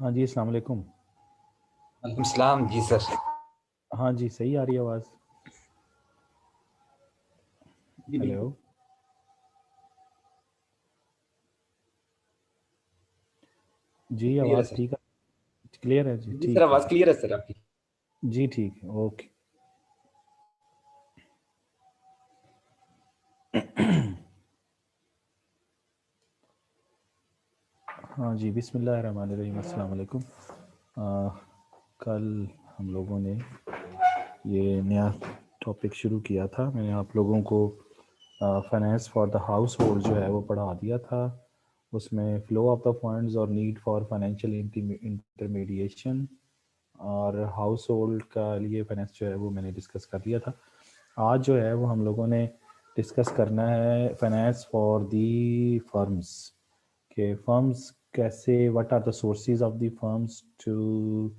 हाँ जी, अस्सलाम वालेकुम। वालेकुम सलाम जी सर। हाँ जी, सही आ रही है आवाज़? जी हेलो। बिल्कुल। जी, क्लियर है आवाज़ सर। ठीक है? क्लियर है जी, जी सर, ठीक है आवाज़ जी। क्लियर है सर आपकी। जी, ठीक है, ओके। हाँ जी, बिस्मिल्लाहिर्रहमानिर्रहीम, अस्सलाम वालेकुम। कल हम लोगों ने ये नया टॉपिक शुरू किया था। मैंने आप लोगों को finance for the house hold जो है वो पढ़ा दिया था। उसमें फ़्लो ऑफ द फंड्स और नीड फॉर फाइनेंशियल इंटरमीडिएशन और हाउस होल्ड का लिए फाइनेंस जो है वो मैंने डिस्कस कर लिया था। आज जो है वो हम लोगों ने डिस्कस करना है फाइनेंस फॉर दी फर्म्स, के फर्म्स कैसे, what are the sources of the firms to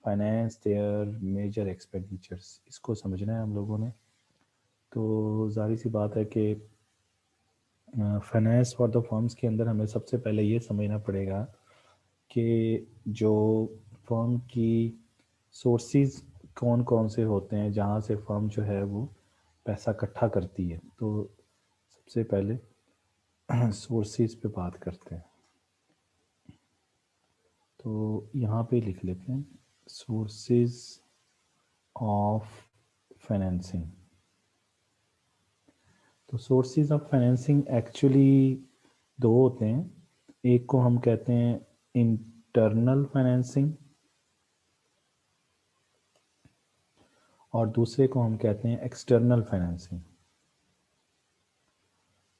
finance their major expenditures, इसको समझना है हम लोगों ने। तो जाहिर सी बात है कि फाइनेंस फॉर द फर्म्स के अंदर हमें सबसे पहले ये समझना पड़ेगा कि जो फर्म की सोर्सेज कौन कौन से होते हैं जहाँ से फर्म जो है वो पैसा इकट्ठा करती है। तो सबसे पहले सोर्सेज पे बात करते हैं। तो यहाँ पे लिख लेते हैं सोर्सेज ऑफ फाइनेंसिंग। तो सोर्सेज ऑफ फाइनेंसिंग एक्चुअली दो होते हैं। एक को हम कहते हैं इंटरनल फाइनेंसिंग और दूसरे को हम कहते हैं एक्सटर्नल फाइनेंसिंग।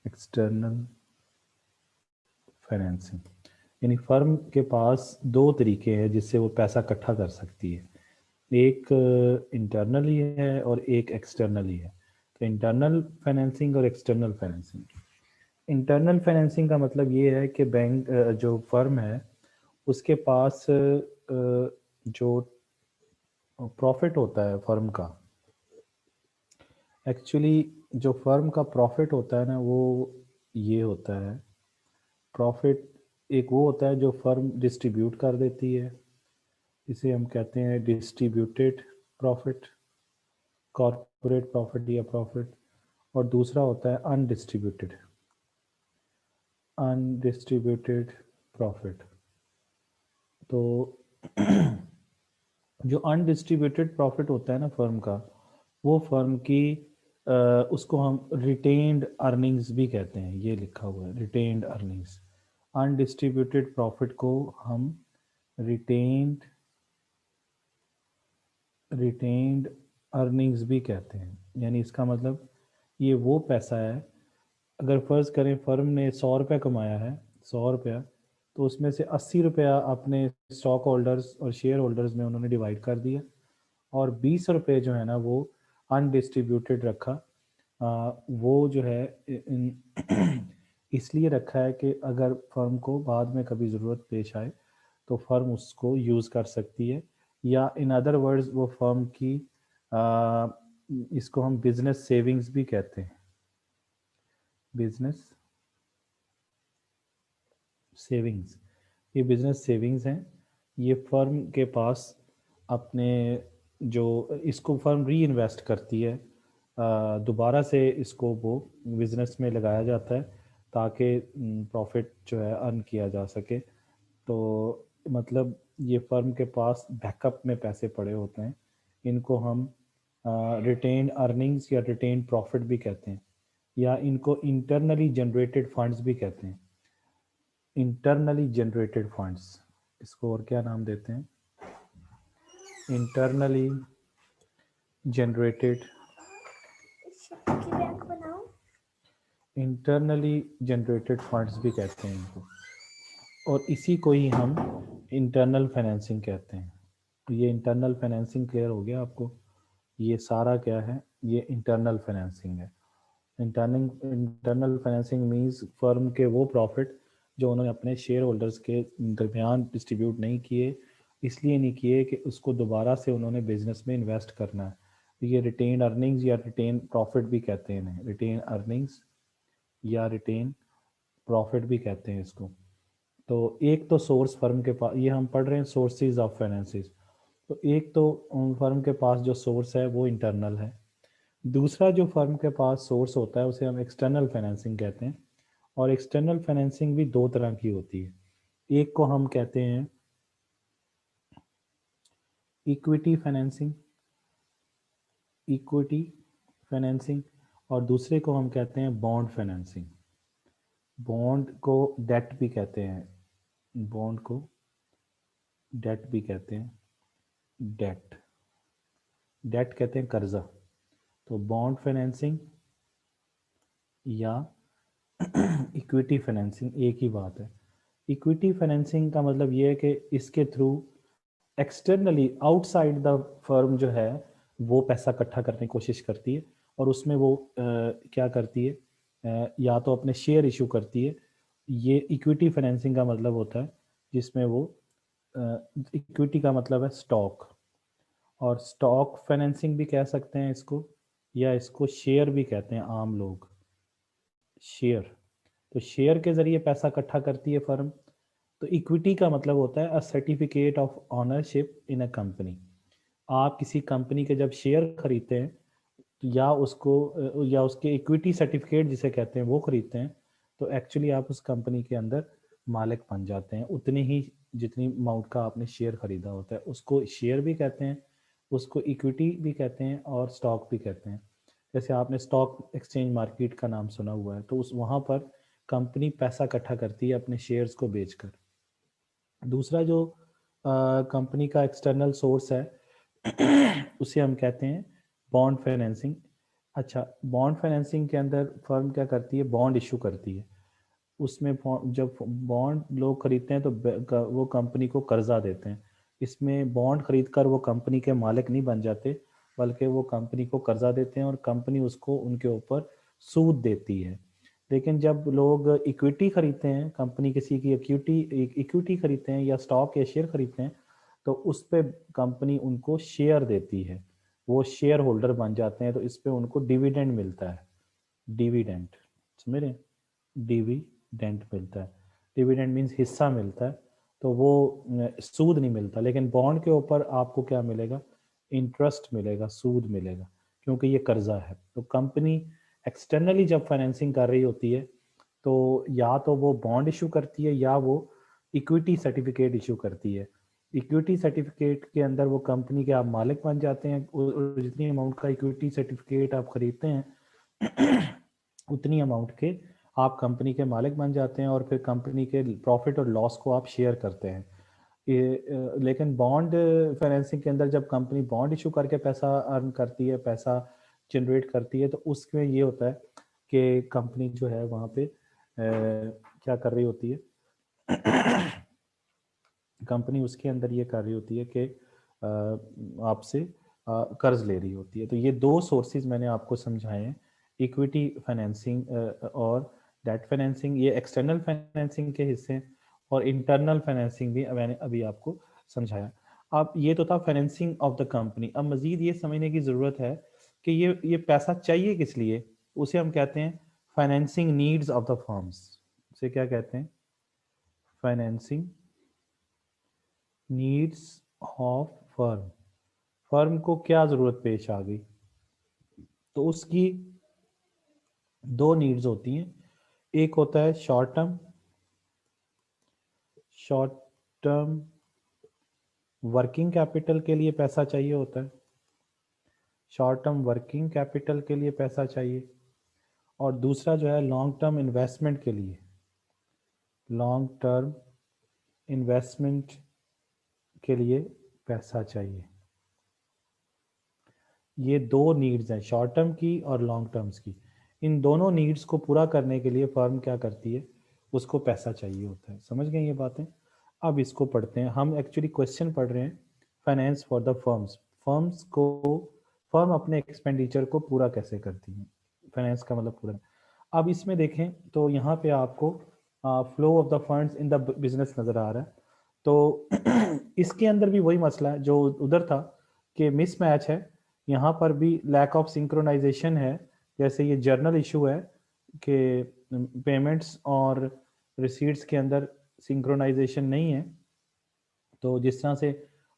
एक्सटर्नल फाइनेंसिंग यानी फर्म के पास दो तरीके हैं जिससे वो पैसा इकट्ठा कर सकती है। एक इंटरनली है और एक एक्सटर्नली है। तो इंटरनल फाइनेंसिंग और एक्सटर्नल फाइनेंसिंग, इंटरनल फाइनेंसिंग का मतलब ये है कि बैंक जो फर्म है उसके पास जो प्रॉफिट होता है फर्म का, एक्चुअली जो फर्म का प्रॉफिट होता है ना वो ये होता है। प्रॉफिट एक वो होता है जो फर्म डिस्ट्रीब्यूट कर देती है, इसे हम कहते हैं डिस्ट्रीब्यूटेड प्रॉफिट, कॉर्पोरेट प्रॉफिट या प्रॉफिट। और दूसरा होता है अनडिस्ट्रीब्यूटेड, अनडिस्ट्रीब्यूटेड प्रॉफिट। तो जो अनडिस्ट्रीब्यूटेड प्रॉफिट होता है ना फर्म का, वो फर्म की उसको हम रिटेन्ड अर्निंग्स भी कहते हैं। ये लिखा हुआ है रिटेन्ड अर्निंग्स। अनडिस्ट्रीब्यूटेड प्रॉफिट को हम रिटेन्ड रिटेन्ड अर्निंग्स भी कहते हैं। यानी इसका मतलब ये वो पैसा है, अगर फ़र्ज़ करें फर्म ने 100 रुपया कमाया है, 100 रुपया, तो उसमें से 80 रुपया अपने स्टॉक होल्डर्स और शेयर होल्डर्स में उन्होंने डिवाइड कर दिया और 20 रुपये जो है ना वो अनडिस्ट्रीब्यूटेड रखा। वो जो है इसलिए रखा है कि अगर फर्म को बाद में कभी ज़रूरत पेश आए तो फर्म उसको यूज़ कर सकती है, या इन अदर वर्ड्स वो फर्म की आ, इसको हम बिजनेस सेविंग्स भी कहते हैं। बिजनेस सेविंग्स, ये बिजनेस सेविंग्स हैं। ये फर्म के पास अपने जो इसको फर्म री इन्वेस्ट करती है, दोबारा से इसको वो बिजनेस में लगाया जाता है ताकि प्रॉफिट जो है अर्न किया जा सके। तो मतलब ये फर्म के पास बैकअप में पैसे पड़े होते हैं। इनको हम रिटेन अर्निंग्स या रिटेन प्रॉफिट भी कहते हैं, या इनको इंटरनली जनरेटेड फंड्स भी कहते हैं। इंटरनली जनरेटेड फंड्स, इसको और क्या नाम देते हैं? Internally generated, internally generated funds भी कहते हैं इनको, और इसी को ही हम इंटरनल फाइनेंसिंग कहते हैं। ये इंटरनल फाइनेंसिंग क्लियर हो गया आपको? ये सारा क्या है? ये इंटरनल फाइनेंसिंग है। इंटरनल फाइनेंसिंग मींस फर्म के वो प्रॉफिट जो उन्होंने अपने शेयर होल्डर्स के दरमियान डिस्ट्रीब्यूट नहीं किए, इसलिए नहीं किए कि उसको दोबारा से उन्होंने बिजनेस में इन्वेस्ट करना है। तो ये रिटेन अर्निंग्स या रिटेन प्रॉफिट भी कहते हैं इन्हें, रिटेन अर्निंग्स या रिटेन प्रॉफिट भी कहते हैं इसको। तो एक तो सोर्स फर्म के पास, ये हम पढ़ रहे हैं सोर्सेज ऑफ फाइनेंसिस, तो एक तो फर्म के पास जो सोर्स है वो इंटरनल है। दूसरा जो फर्म के पास सोर्स होता है उसे हम एक्सटर्नल फाइनेंसिंग कहते हैं। और एक्सटर्नल फाइनेंसिंग भी दो तरह की होती है। एक को हम कहते हैं इक्विटी फाइनेंसिंग, इक्विटी फाइनेंसिंग, और दूसरे को हम कहते हैं बॉन्ड फाइनेंसिंग। बॉन्ड को डेट भी कहते हैं, बॉन्ड को डेट भी कहते हैं, डेट, डेट कहते हैं कर्जा। तो बॉन्ड फाइनेंसिंग या इक्विटी फाइनेंसिंग एक ही बात है। इक्विटी फाइनेंसिंग का मतलब ये है कि इसके through externally outside the firm जो है वो पैसा इकट्ठा करने की कोशिश करती है, और उसमें वो क्या करती है, या तो अपने शेयर इशू करती है। ये इक्विटी फाइनेंसिंग का मतलब होता है जिसमें वो, इक्विटी का मतलब है स्टॉक, और स्टॉक फाइनेंसिंग भी कह सकते हैं इसको, या इसको शेयर भी कहते हैं आम लोग, शेयर। तो शेयर के जरिए पैसा इकट्ठा करती है फर्म। तो इक्विटी का मतलब होता है a certificate of ownership in a company. आप किसी कंपनी के जब शेयर खरीदते हैं, तो या उसको या उसके इक्विटी सर्टिफिकेट जिसे कहते हैं वो खरीदते हैं, तो एक्चुअली आप उस कंपनी के अंदर मालिक बन जाते हैं उतनी ही जितनी अमाउंट का आपने शेयर खरीदा होता है। उसको शेयर भी कहते हैं, उसको इक्विटी भी कहते हैं, और स्टॉक भी कहते हैं। जैसे आपने स्टॉक एक्सचेंज मार्केट का नाम सुना हुआ है, तो उस वहाँ पर कंपनी पैसा इकट्ठा करती है अपने शेयर्स को बेचकर। दूसरा जो कंपनी का एक्सटर्नल सोर्स है उसे हम कहते हैं बॉन्ड फाइनेंसिंग। अच्छा, बॉन्ड फाइनेंसिंग के अंदर फर्म क्या करती है, बॉन्ड इशू करती है। उसमें जब बॉन्ड लोग खरीदते हैं तो वो कंपनी को कर्जा देते हैं। इसमें बॉन्ड खरीदकर वो कंपनी के मालिक नहीं बन जाते, बल्कि वो कंपनी को कर्जा देते हैं और कंपनी उसको उनके ऊपर सूद देती है। लेकिन जब लोग इक्विटी खरीदते हैं, कंपनी किसी की इक्विटी इक्विटी खरीदते हैं या स्टॉक या शेयर खरीदते हैं, तो उस पे कंपनी उनको शेयर देती है, वो शेयर होल्डर बन जाते हैं, तो इस पे उनको डिविडेंड मिलता है। डिविडेंड, समझ रहे हैं? डिविडेंड मिलता है, डिविडेंड मीन्स हिस्सा मिलता है। तो वो सूद नहीं मिलता। लेकिन बॉन्ड के ऊपर आपको क्या मिलेगा, इंटरेस्ट मिलेगा, सूद मिलेगा, क्योंकि ये कर्जा है। तो कंपनी एक्सटर्नली जब फाइनेंसिंग कर रही होती है, तो या तो वो बॉन्ड इशू करती है या वो इक्विटी सर्टिफिकेट इशू करती है। इक्विटी सर्टिफिकेट के अंदर वो कंपनी के आप मालिक बन जाते हैं, और जितनी अमाउंट का इक्विटी सर्टिफिकेट आप खरीदते हैं उतनी अमाउंट के आप कंपनी के मालिक बन जाते हैं, और फिर कंपनी के प्रॉफिट और लॉस को आप शेयर करते हैं। लेकिन बॉन्ड फाइनेंसिंग के अंदर जब कंपनी बॉन्ड इशू करके पैसा अर्न करती है, पैसा जनरेट करती है, तो उसमें ये होता है कि कंपनी जो है वहाँ पे क्या कर रही होती है कंपनी उसके अंदर ये कर रही होती है कि आपसे कर्ज ले रही होती है। तो ये दो सोर्सेज मैंने आपको समझाए हैं, इक्विटी फाइनेंसिंग और डेट फाइनेंसिंग, ये एक्सटर्नल फाइनेंसिंग के हिस्से हैं, और इंटरनल फाइनेंसिंग भी मैंने अभी आपको समझाया। अब ये तो था फाइनेंसिंग ऑफ द कंपनी। अब मजीद ये समझने की ज़रूरत है कि ये पैसा चाहिए किस लिए। उसे हम कहते हैं financing needs of the firms. उसे क्या कहते हैं, financing needs of firm. Firm को क्या ज़रूरत पेश आ गई, तो उसकी दो नीड्स होती हैं। एक होता है short term, short term working capital के लिए पैसा चाहिए होता है, शॉर्ट टर्म वर्किंग कैपिटल के लिए पैसा चाहिए। और दूसरा जो है लॉन्ग टर्म इन्वेस्टमेंट के लिए, लॉन्ग टर्म इन्वेस्टमेंट के लिए पैसा चाहिए। ये दो नीड्स हैं, शॉर्ट टर्म की और लॉन्ग टर्म्स की। इन दोनों नीड्स को पूरा करने के लिए फर्म क्या करती है, उसको पैसा चाहिए होता है। समझ गए ये बातें? अब इसको पढ़ते हैं। हम एक्चुअली क्वेश्चन पढ़ रहे हैं finance for the firms. Firms को, फर्म अपने एक्सपेंडिचर को पूरा कैसे करती है, फाइनेंस का मतलब पूरा। अब इसमें देखें तो यहाँ पे आपको flow of the funds in the business नज़र आ रहा है। तो इसके अंदर भी वही मसला है जो उधर था कि मिसमैच है। यहाँ पर भी लैक ऑफ सिंक्रोनाइजेशन है। जैसे ये जर्नल इशू है कि पेमेंट्स और रिसीट्स के अंदर सिंक्रोनाइजेशन नहीं है। तो जिस तरह से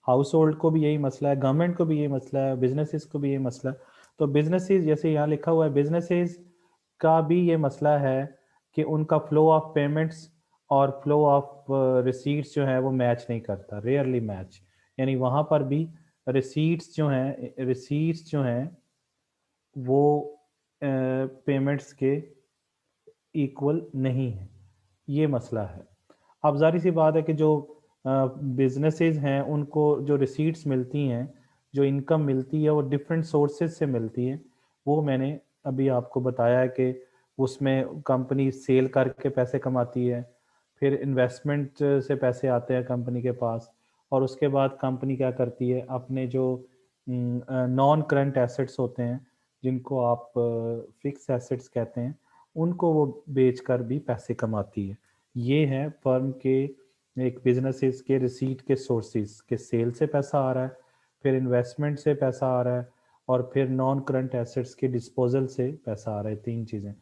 हाउस होल्ड को भी यही मसला है, गवर्नमेंट को भी यही मसला है, बिजनेसेस को भी यही मसला है। तो बिजनेसेस, जैसे यहाँ लिखा हुआ है, बिजनेसेस का भी ये मसला है कि उनका फ्लो ऑफ पेमेंट्स और फ्लो ऑफ रिसीट्स जो है वो मैच नहीं करता, रेयरली मैच। यानी वहाँ पर भी रिसीट्स जो हैं वो पेमेंट्स के इक्वल नहीं है, ये मसला है। अब जाहिर सी बात है कि जो बिजनेसेस हैं उनको जो रिसीट्स मिलती हैं, जो इनकम मिलती है, वो डिफरेंट सोर्सेज से मिलती है। वो मैंने अभी आपको बताया है कि उसमें कंपनी सेल करके पैसे कमाती है, फिर इन्वेस्टमेंट से पैसे आते हैं कंपनी के पास, और उसके बाद कंपनी क्या करती है, अपने जो नॉन करंट एसेट्स होते हैं, जिनको आप फिक्स एसेट्स कहते हैं, उनको वो बेचकर भी पैसे कमाती है। ये है फर्म के एक बिजनेसेस के रिसीट के सोर्सेज, के सेल से पैसा आ रहा है, फिर इन्वेस्टमेंट से पैसा आ रहा है, और फिर नॉन करंट एसेट्स के डिस्पोजल से पैसा आ रहा है, तीन चीज़ें।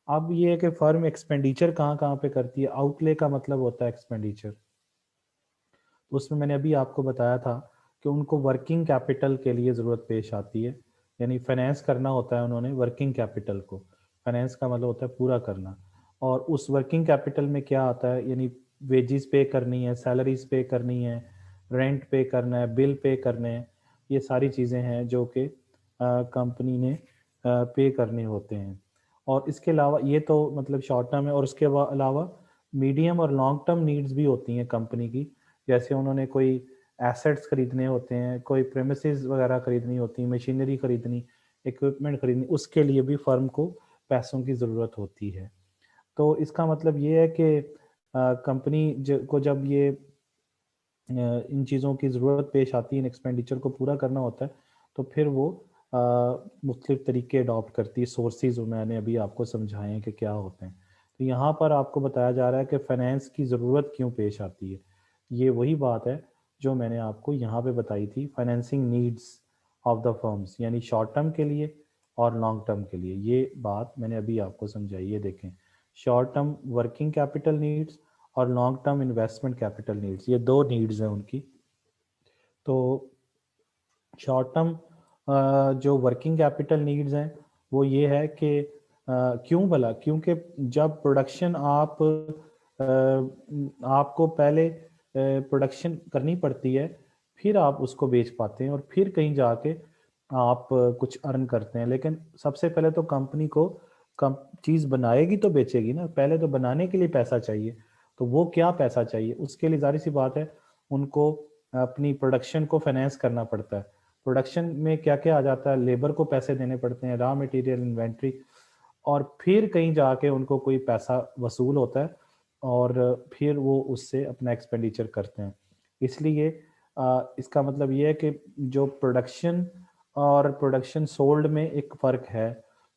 अब ये है कि फर्म एक्सपेंडिचर कहाँ कहाँ पे करती है। आउटले का मतलब होता है एक्सपेंडिचर। तो उसमें मैंने अभी आपको बताया था कि उनको वर्किंग कैपिटल के लिए ज़रूरत पेश आती है, यानी फाइनेंस करना होता है उन्होंने वर्किंग कैपिटल को। फाइनेंस का मतलब होता है पूरा करना, और उस वर्किंग कैपिटल में क्या आता है, यानी वेजेस पे करनी है, सैलरीज पे करनी है, रेंट पे करना है, बिल पे करने हैं। ये सारी चीज़ें हैं जो कि कंपनी ने पे करने होते हैं। और इसके अलावा ये तो मतलब शॉर्ट टर्म है, और उसके अलावा मीडियम और लॉन्ग टर्म नीड्स भी होती हैं कंपनी की। जैसे उन्होंने कोई एसेट्स खरीदने होते हैं, कोई प्रेमिसेस वगैरह खरीदनी होती है, मशीनरी खरीदनी, इक्विपमेंट खरीदनी, उसके लिए भी फर्म को पैसों की ज़रूरत होती है। तो इसका मतलब ये है कि कंपनी को जब ये इन चीज़ों की ज़रूरत पेश आती है, इन एक्सपेंडिचर को पूरा करना होता है, तो फिर वो मुख्तलिफ तरीके अडॉप्ट करती है। सोर्सेज मैंने अभी आपको समझाए हैं कि क्या होते हैं। तो यहाँ पर आपको बताया जा रहा है कि फाइनेंस की ज़रूरत क्यों पेश आती है। ये वही बात है जो मैंने आपको यहाँ पे बताई थी, financing needs of the firms, यानी शॉर्ट टर्म के लिए और लॉन्ग टर्म के लिए। ये बात मैंने अभी आपको समझाई है। देखें, short term working capital needs और long term investment capital needs, ये दो नीड्स हैं उनकी। तो शॉर्ट टर्म जो वर्किंग कैपिटल नीड्स हैं वो ये है कि क्यों भला, क्योंकि जब प्रोडक्शन आपको पहले प्रोडक्शन करनी पड़ती है, फिर आप उसको बेच पाते हैं, और फिर कहीं जाके आप कुछ अर्न करते हैं। लेकिन सबसे पहले तो कंपनी को कम चीज़ बनाएगी तो बेचेगी ना, पहले तो बनाने के लिए पैसा चाहिए। तो वो क्या पैसा चाहिए, उसके लिए जाहिर सी बात है उनको अपनी प्रोडक्शन को फाइनेंस करना पड़ता है। प्रोडक्शन में क्या क्या आ जाता है, लेबर को पैसे देने पड़ते हैं, रॉ मटेरियल, इन्वेंट्री, और फिर कहीं जाके उनको कोई पैसा वसूल होता है, और फिर वो उससे अपना एक्सपेंडिचर करते हैं। इसलिए इसका मतलब ये है कि जो प्रोडक्शन और प्रोडक्शन सोल्ड में एक फ़र्क है,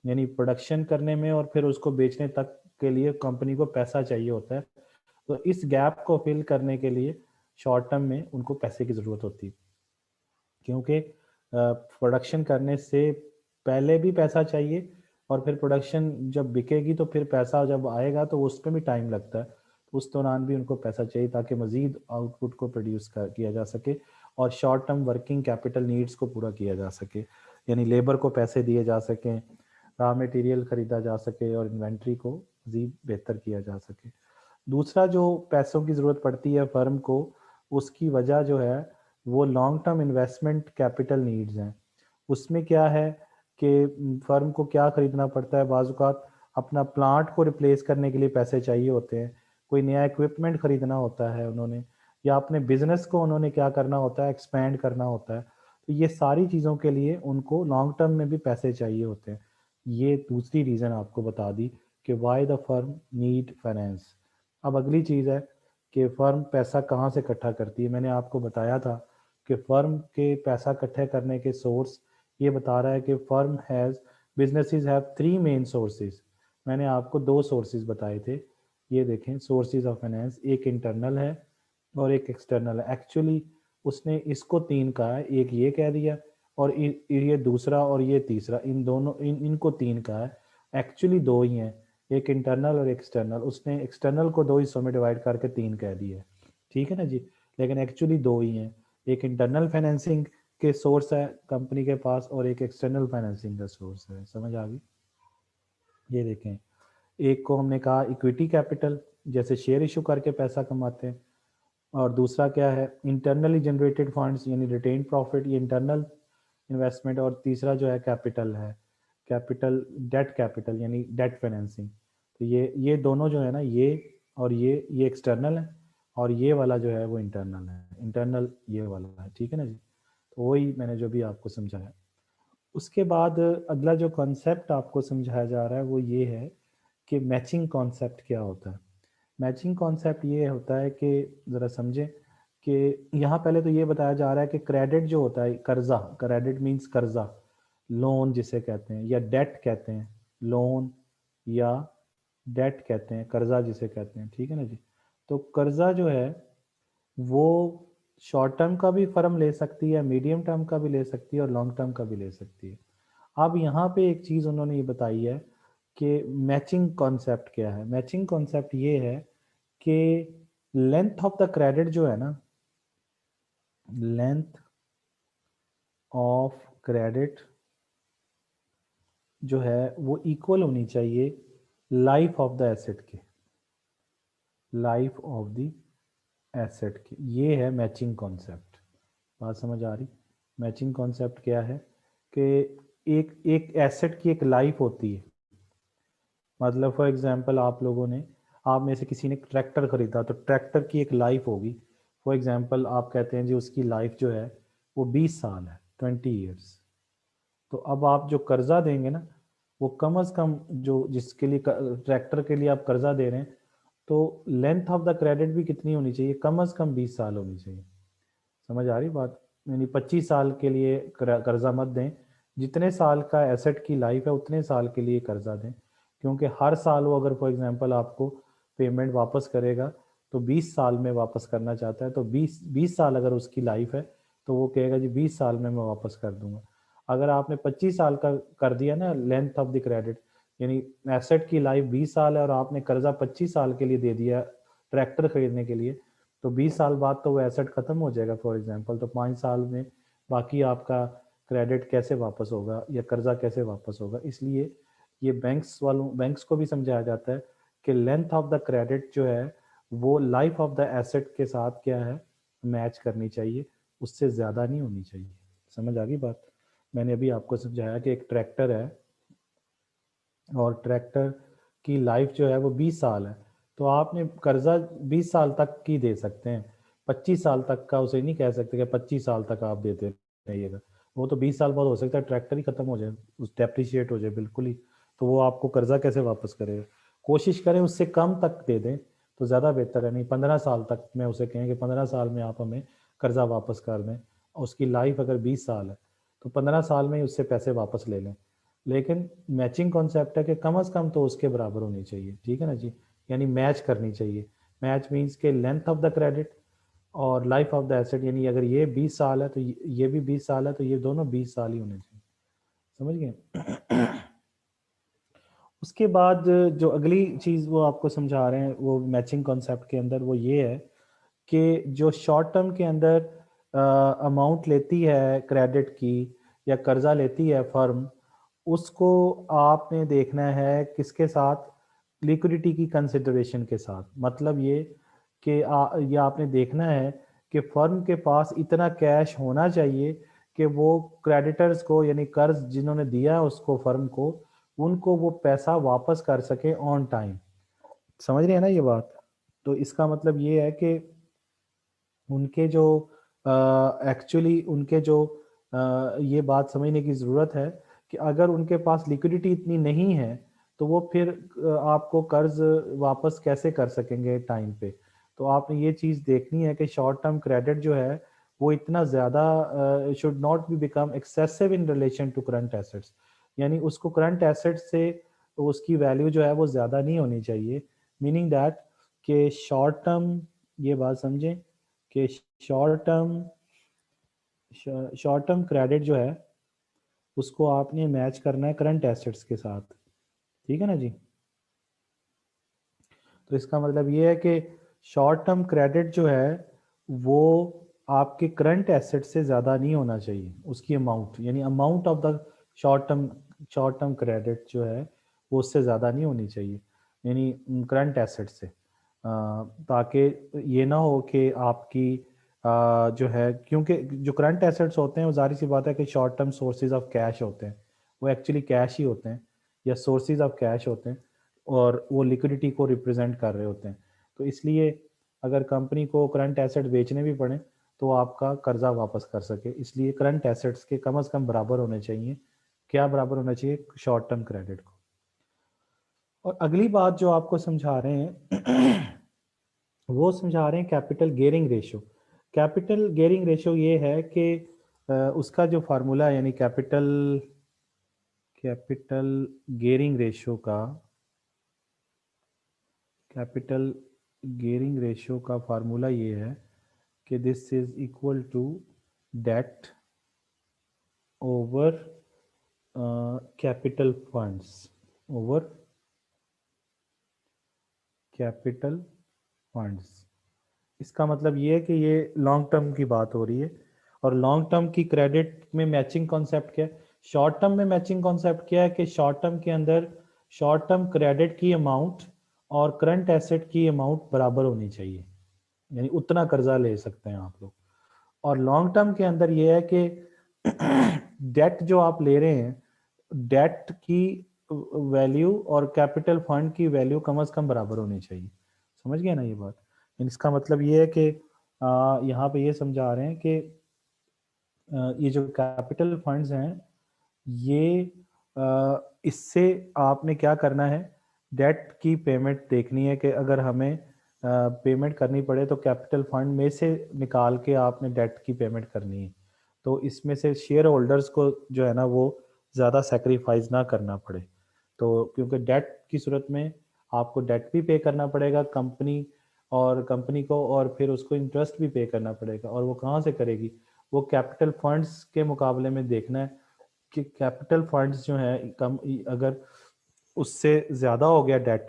यानी प्रोडक्शन करने में और फिर उसको बेचने तक के लिए कंपनी को पैसा चाहिए होता है। तो इस गैप को फिल करने के लिए शॉर्ट टर्म में उनको पैसे की ज़रूरत होती है, क्योंकि प्रोडक्शन करने से पहले भी पैसा चाहिए, और फिर प्रोडक्शन जब बिकेगी तो फिर पैसा जब आएगा तो उस पर भी टाइम लगता है। तो उस दौरान भी उनको पैसा चाहिए ताकि मज़ीद आउटपुट को प्रोड्यूस किया जा सके, और short term working capital needs को पूरा किया जा सके, यानी लेबर को पैसे दिए जा सकें, रॉ मटेरियल ख़रीदा जा सके, और इन्वेंट्री को मज़ीद बेहतर किया जा सके। दूसरा जो पैसों की ज़रूरत पड़ती है फर्म को, उसकी वजह जो है वो long term investment capital needs हैं। उसमें क्या है कि फर्म को क्या खरीदना पड़ता है, बाज़ औक़ात अपना प्लांट को रिप्लेस करने के लिए पैसे चाहिए होते हैं, कोई नया इक्विपमेंट खरीदना होता है उन्होंने, या अपने बिजनेस को उन्होंने क्या करना होता है, एक्सपेंड करना होता है। तो ये सारी चीज़ों के लिए उनको लॉन्ग टर्म में भी पैसे चाहिए होते हैं। ये दूसरी रीज़न आपको बता दी कि why the firm need finance. अब अगली चीज़ है कि फ़र्म पैसा कहाँ से इकट्ठा करती है। मैंने आपको बताया था कि फ़र्म के पैसा इकट्ठे करने के सोर्स, ये बता रहा है कि firm has businesses have three main sources. मैंने आपको दो सोर्सेज बताए थे, ये देखें, सोर्सेज ऑफ फाइनेंस, एक इंटरनल है और एक एक्सटर्नल है। एक्चुअली उसने इसको तीन कहा है, एक ये कह दिया, और ये दूसरा और ये तीसरा, इन दोनों इनको तीन कहा है, एक्चुअली दो ही हैं। एक इंटरनल और एक्सटर्नल। उसने एक्सटर्नल को 2 हिस्सों में डिवाइड करके 3 कह दिया है, ठीक है ना जी, लेकिन एक्चुअली 2 ही हैं। एक इंटरनल फाइनेंसिंग के सोर्स है कंपनी के पास और एक एक्सटर्नल फाइनेंसिंग का सोर्स है। समझ आ गई? ये देखें, एक को हमने कहा इक्विटी कैपिटल, जैसे शेयर इशू करके पैसा कमाते हैं, और दूसरा क्या है, इंटरनली जनरेटेड फंड्स यानी रिटेन प्रॉफिट, ये इंटरनल इन्वेस्टमेंट। और तीसरा जो है कैपिटल है, कैपिटल डेट कैपिटल यानी डेट फाइनेंसिंग। तो ये दोनों जो है ना, ये और ये एक्सटर्नल है, और ये वाला जो है वो इंटरनल है, इंटरनल ये वाला है, ठीक है ना जी। तो वही मैंने जो भी आपको समझाया। उसके बाद अगला जो कॉन्सेप्ट आपको समझाया जा रहा है वो ये है कि मैचिंग कॉन्सेप्ट क्या होता है। मैचिंग कॉन्सेप्ट ये होता है कि ज़रा समझें कि यहाँ पहले तो ये बताया जा रहा है कि क्रेडिट जो होता है, कर्जा, क्रेडिट मीन्स कर्जा, लोन जिसे कहते हैं, या डेट कहते हैं, लोन या डेट कहते हैं, कर्जा जिसे कहते हैं, ठीक है ना जी। तो कर्जा जो है वो शॉर्ट टर्म का भी फर्म ले सकती है, मीडियम टर्म का भी ले सकती है और लॉन्ग टर्म का भी ले सकती है। अब यहाँ पे एक चीज़ उन्होंने ये बताई है कि मैचिंग कॉन्सेप्ट क्या है। मैचिंग कॉन्सेप्ट ये है कि लेंथ ऑफ द क्रेडिट जो है ना, लेंथ ऑफ क्रेडिट जो है वो इक्वल होनी चाहिए लाइफ ऑफ द एसेट के, लाइफ ऑफ द एसेट की। ये है मैचिंग कॉन्सेप्ट। बात समझ आ रही? मैचिंग कॉन्सेप्ट क्या है कि एक एक एसेट की एक लाइफ होती है। मतलब फॉर एग्जांपल आप लोगों ने, आप में से किसी ने ट्रैक्टर खरीदा, तो ट्रैक्टर की एक लाइफ होगी। फॉर एग्जांपल आप कहते हैं जी उसकी लाइफ जो है वो 20 साल है, 20 ईयर्स। तो अब आप जो कर्जा देंगे ना, वो कम अज़ कम, जो जिसके लिए ट्रैक्टर के लिए आप कर्जा दे रहे हैं, तो लेंथ ऑफ द क्रेडिट भी कितनी होनी चाहिए, कम अज़ कम 20 साल होनी चाहिए। समझ आ रही बात? यानी 25 साल के लिए कर्जा मत दें, जितने साल का एसेट की लाइफ है उतने साल के लिए कर्जा दें। क्योंकि हर साल वो अगर फॉर एग्जांपल आपको पेमेंट वापस करेगा, तो 20 साल में वापस करना चाहता है, तो 20 साल अगर उसकी लाइफ है तो वो कहेगा जी 20 साल में मैं वापस कर दूंगा। अगर आपने 25 साल का कर दिया ना लेंथ ऑफ द क्रेडिट, यानी एसेट की लाइफ 20 साल है और आपने कर्जा 25 साल के लिए दे दिया ट्रैक्टर खरीदने के लिए, तो 20 साल बाद तो वो एसेट खत्म हो जाएगा फॉर एग्जांपल। तो 5 साल में बाकी आपका क्रेडिट कैसे वापस होगा या कर्जा कैसे वापस होगा? इसलिए ये बैंक्स को भी समझाया जाता है कि लेंथ ऑफ द क्रेडिट जो है वो लाइफ ऑफ द एसेट के साथ क्या है, मैच करनी चाहिए, उससे ज़्यादा नहीं होनी चाहिए। समझ आ गई बात? मैंने अभी आपको समझाया कि एक ट्रैक्टर है और ट्रैक्टर की लाइफ जो है वो 20 साल है, तो आपने कर्जा 20 साल तक की दे सकते हैं, 25 साल तक का उसे नहीं कह सकते कि 25 साल तक आप देते रहिएगा। वो तो 20 साल बाद हो सकता है ट्रैक्टर ही खत्म हो जाए, उस डेप्रिशिएट हो जाए बिल्कुल ही, तो वो आपको कर्जा कैसे वापस करेगा? कोशिश करें उससे कम तक दे दें तो ज़्यादा बेहतर है। नहीं, 15 साल तक में उसे कहें कि 15 साल में आप हमें कर्जा वापस कर दें, और उसकी लाइफ अगर 20 साल है तो 15 साल में ही उससे पैसे वापस ले लें। लेकिन मैचिंग कॉन्सेप्ट है कि कम से कम तो उसके बराबर होनी चाहिए, ठीक है ना जी, यानी मैच करनी चाहिए। मैच मीन्स के लेंथ ऑफ द क्रेडिट और लाइफ ऑफ द एसेट, यानी अगर ये 20 साल है तो ये भी 20 साल है, तो ये दोनों 20 साल ही होने चाहिए। समझ गए? उसके बाद जो अगली चीज़ वो आपको समझा रहे हैं वो मैचिंग कॉन्सेप्ट के अंदर वो ये है कि जो शॉर्ट टर्म के अंदर अमाउंट लेती है क्रेडिट की या कर्जा लेती है फर्म, उसको आपने देखना है किसके साथ, लिक्विडिटी की कंसिडरेशन के साथ। मतलब ये कि ये आपने देखना है कि फर्म के पास इतना कैश होना चाहिए कि वो क्रेडिटर्स को, यानी कर्ज जिन्होंने दिया है उसको, फर्म को, उनको वो पैसा वापस कर सके ऑन टाइम। समझ रहे हैं ना ये बात? तो इसका मतलब ये है कि उनके जो एक्चुअली उनके जो ये बात समझने की ज़रूरत है कि अगर उनके पास लिक्विडिटी इतनी नहीं है तो वो फिर आपको कर्ज वापस कैसे कर सकेंगे टाइम पे। तो आपने ये चीज़ देखनी है कि शॉर्ट टर्म क्रेडिट जो है वो इतना ज़्यादा should not be become excessive in relation to current assets, यानी उसको करंट एसेट्स से उसकी वैल्यू जो है वो ज़्यादा नहीं होनी चाहिए। मीनिंग दैट कि शॉर्ट टर्म, ये बात समझें कि short term short term credit जो है उसको आपने मैच करना है करंट एसेट्स के साथ, ठीक है ना जी। तो इसका मतलब ये है कि शॉर्ट टर्म क्रेडिट जो है वो आपके करंट एसेट से ज़्यादा नहीं होना चाहिए, उसकी अमाउंट, यानी amount of the short term credit जो है वो उससे ज़्यादा नहीं होनी चाहिए, यानी करंट एसेट से, ताकि ये ना हो कि आपकी जो है, क्योंकि जो करंट एसेट्स होते हैं वो जाहिर सी बात है कि short term sources of cash होते हैं, वो एक्चुअली कैश ही होते हैं या सोर्सेज ऑफ कैश होते हैं, और वो लिक्विडिटी को रिप्रेजेंट कर रहे होते हैं। तो इसलिए अगर कंपनी को करंट एसेट बेचने भी पड़े तो आपका कर्जा वापस कर सके, इसलिए करंट एसेट्स के कम से कम बराबर होने चाहिए। क्या बराबर होना चाहिए? शॉर्ट टर्म क्रेडिट को। और अगली बात जो आपको समझा रहे हैं वो समझा रहे हैं capital gearing ratio. Capital gearing ratio ये है कि उसका जो फार्मूला है, यानी कैपिटल गेयरिंग रेशियो का कैपिटल गेयरिंग रेशियो का फार्मूला ये है कि this is equal to debt over capital funds over capital funds. इसका मतलब ये है कि ये लॉन्ग टर्म की बात हो रही है, और लॉन्ग टर्म की क्रेडिट में मैचिंग कॉन्सेप्ट क्या है? शॉर्ट टर्म में मैचिंग कॉन्सेप्ट क्या है कि शॉर्ट टर्म के अंदर शॉर्ट टर्म क्रेडिट की अमाउंट और करंट एसेट की अमाउंट बराबर होनी चाहिए, यानी उतना कर्जा ले सकते हैं आप लोग। और लॉन्ग टर्म के अंदर ये है कि डेट जो आप ले रहे हैं, डेट की वैल्यू और कैपिटल फंड की वैल्यू कम से कम बराबर होनी चाहिए। समझ गए ना ये बात? इसका मतलब ये है कि यहाँ पे ये समझा रहे हैं कि ये जो कैपिटल फंड्स हैं ये इससे आपने क्या करना है, डेट की पेमेंट देखनी है कि अगर हमें पेमेंट करनी पड़े तो कैपिटल फंड में से निकाल के आपने डेट की पेमेंट करनी है। तो इसमें से शेयर होल्डर्स को जो है ना वो ज़्यादा सेक्रीफाइस ना करना पड़े। तो क्योंकि डेट की सूरत में आपको डेट भी पे करना पड़ेगा कंपनी, और कंपनी को, और फिर उसको इंटरेस्ट भी पे करना पड़ेगा, और वो कहाँ से करेगी? वो कैपिटल फंड्स के मुकाबले में देखना है कि कैपिटल फंड्स जो है कम, अगर उससे ज़्यादा हो गया डेट,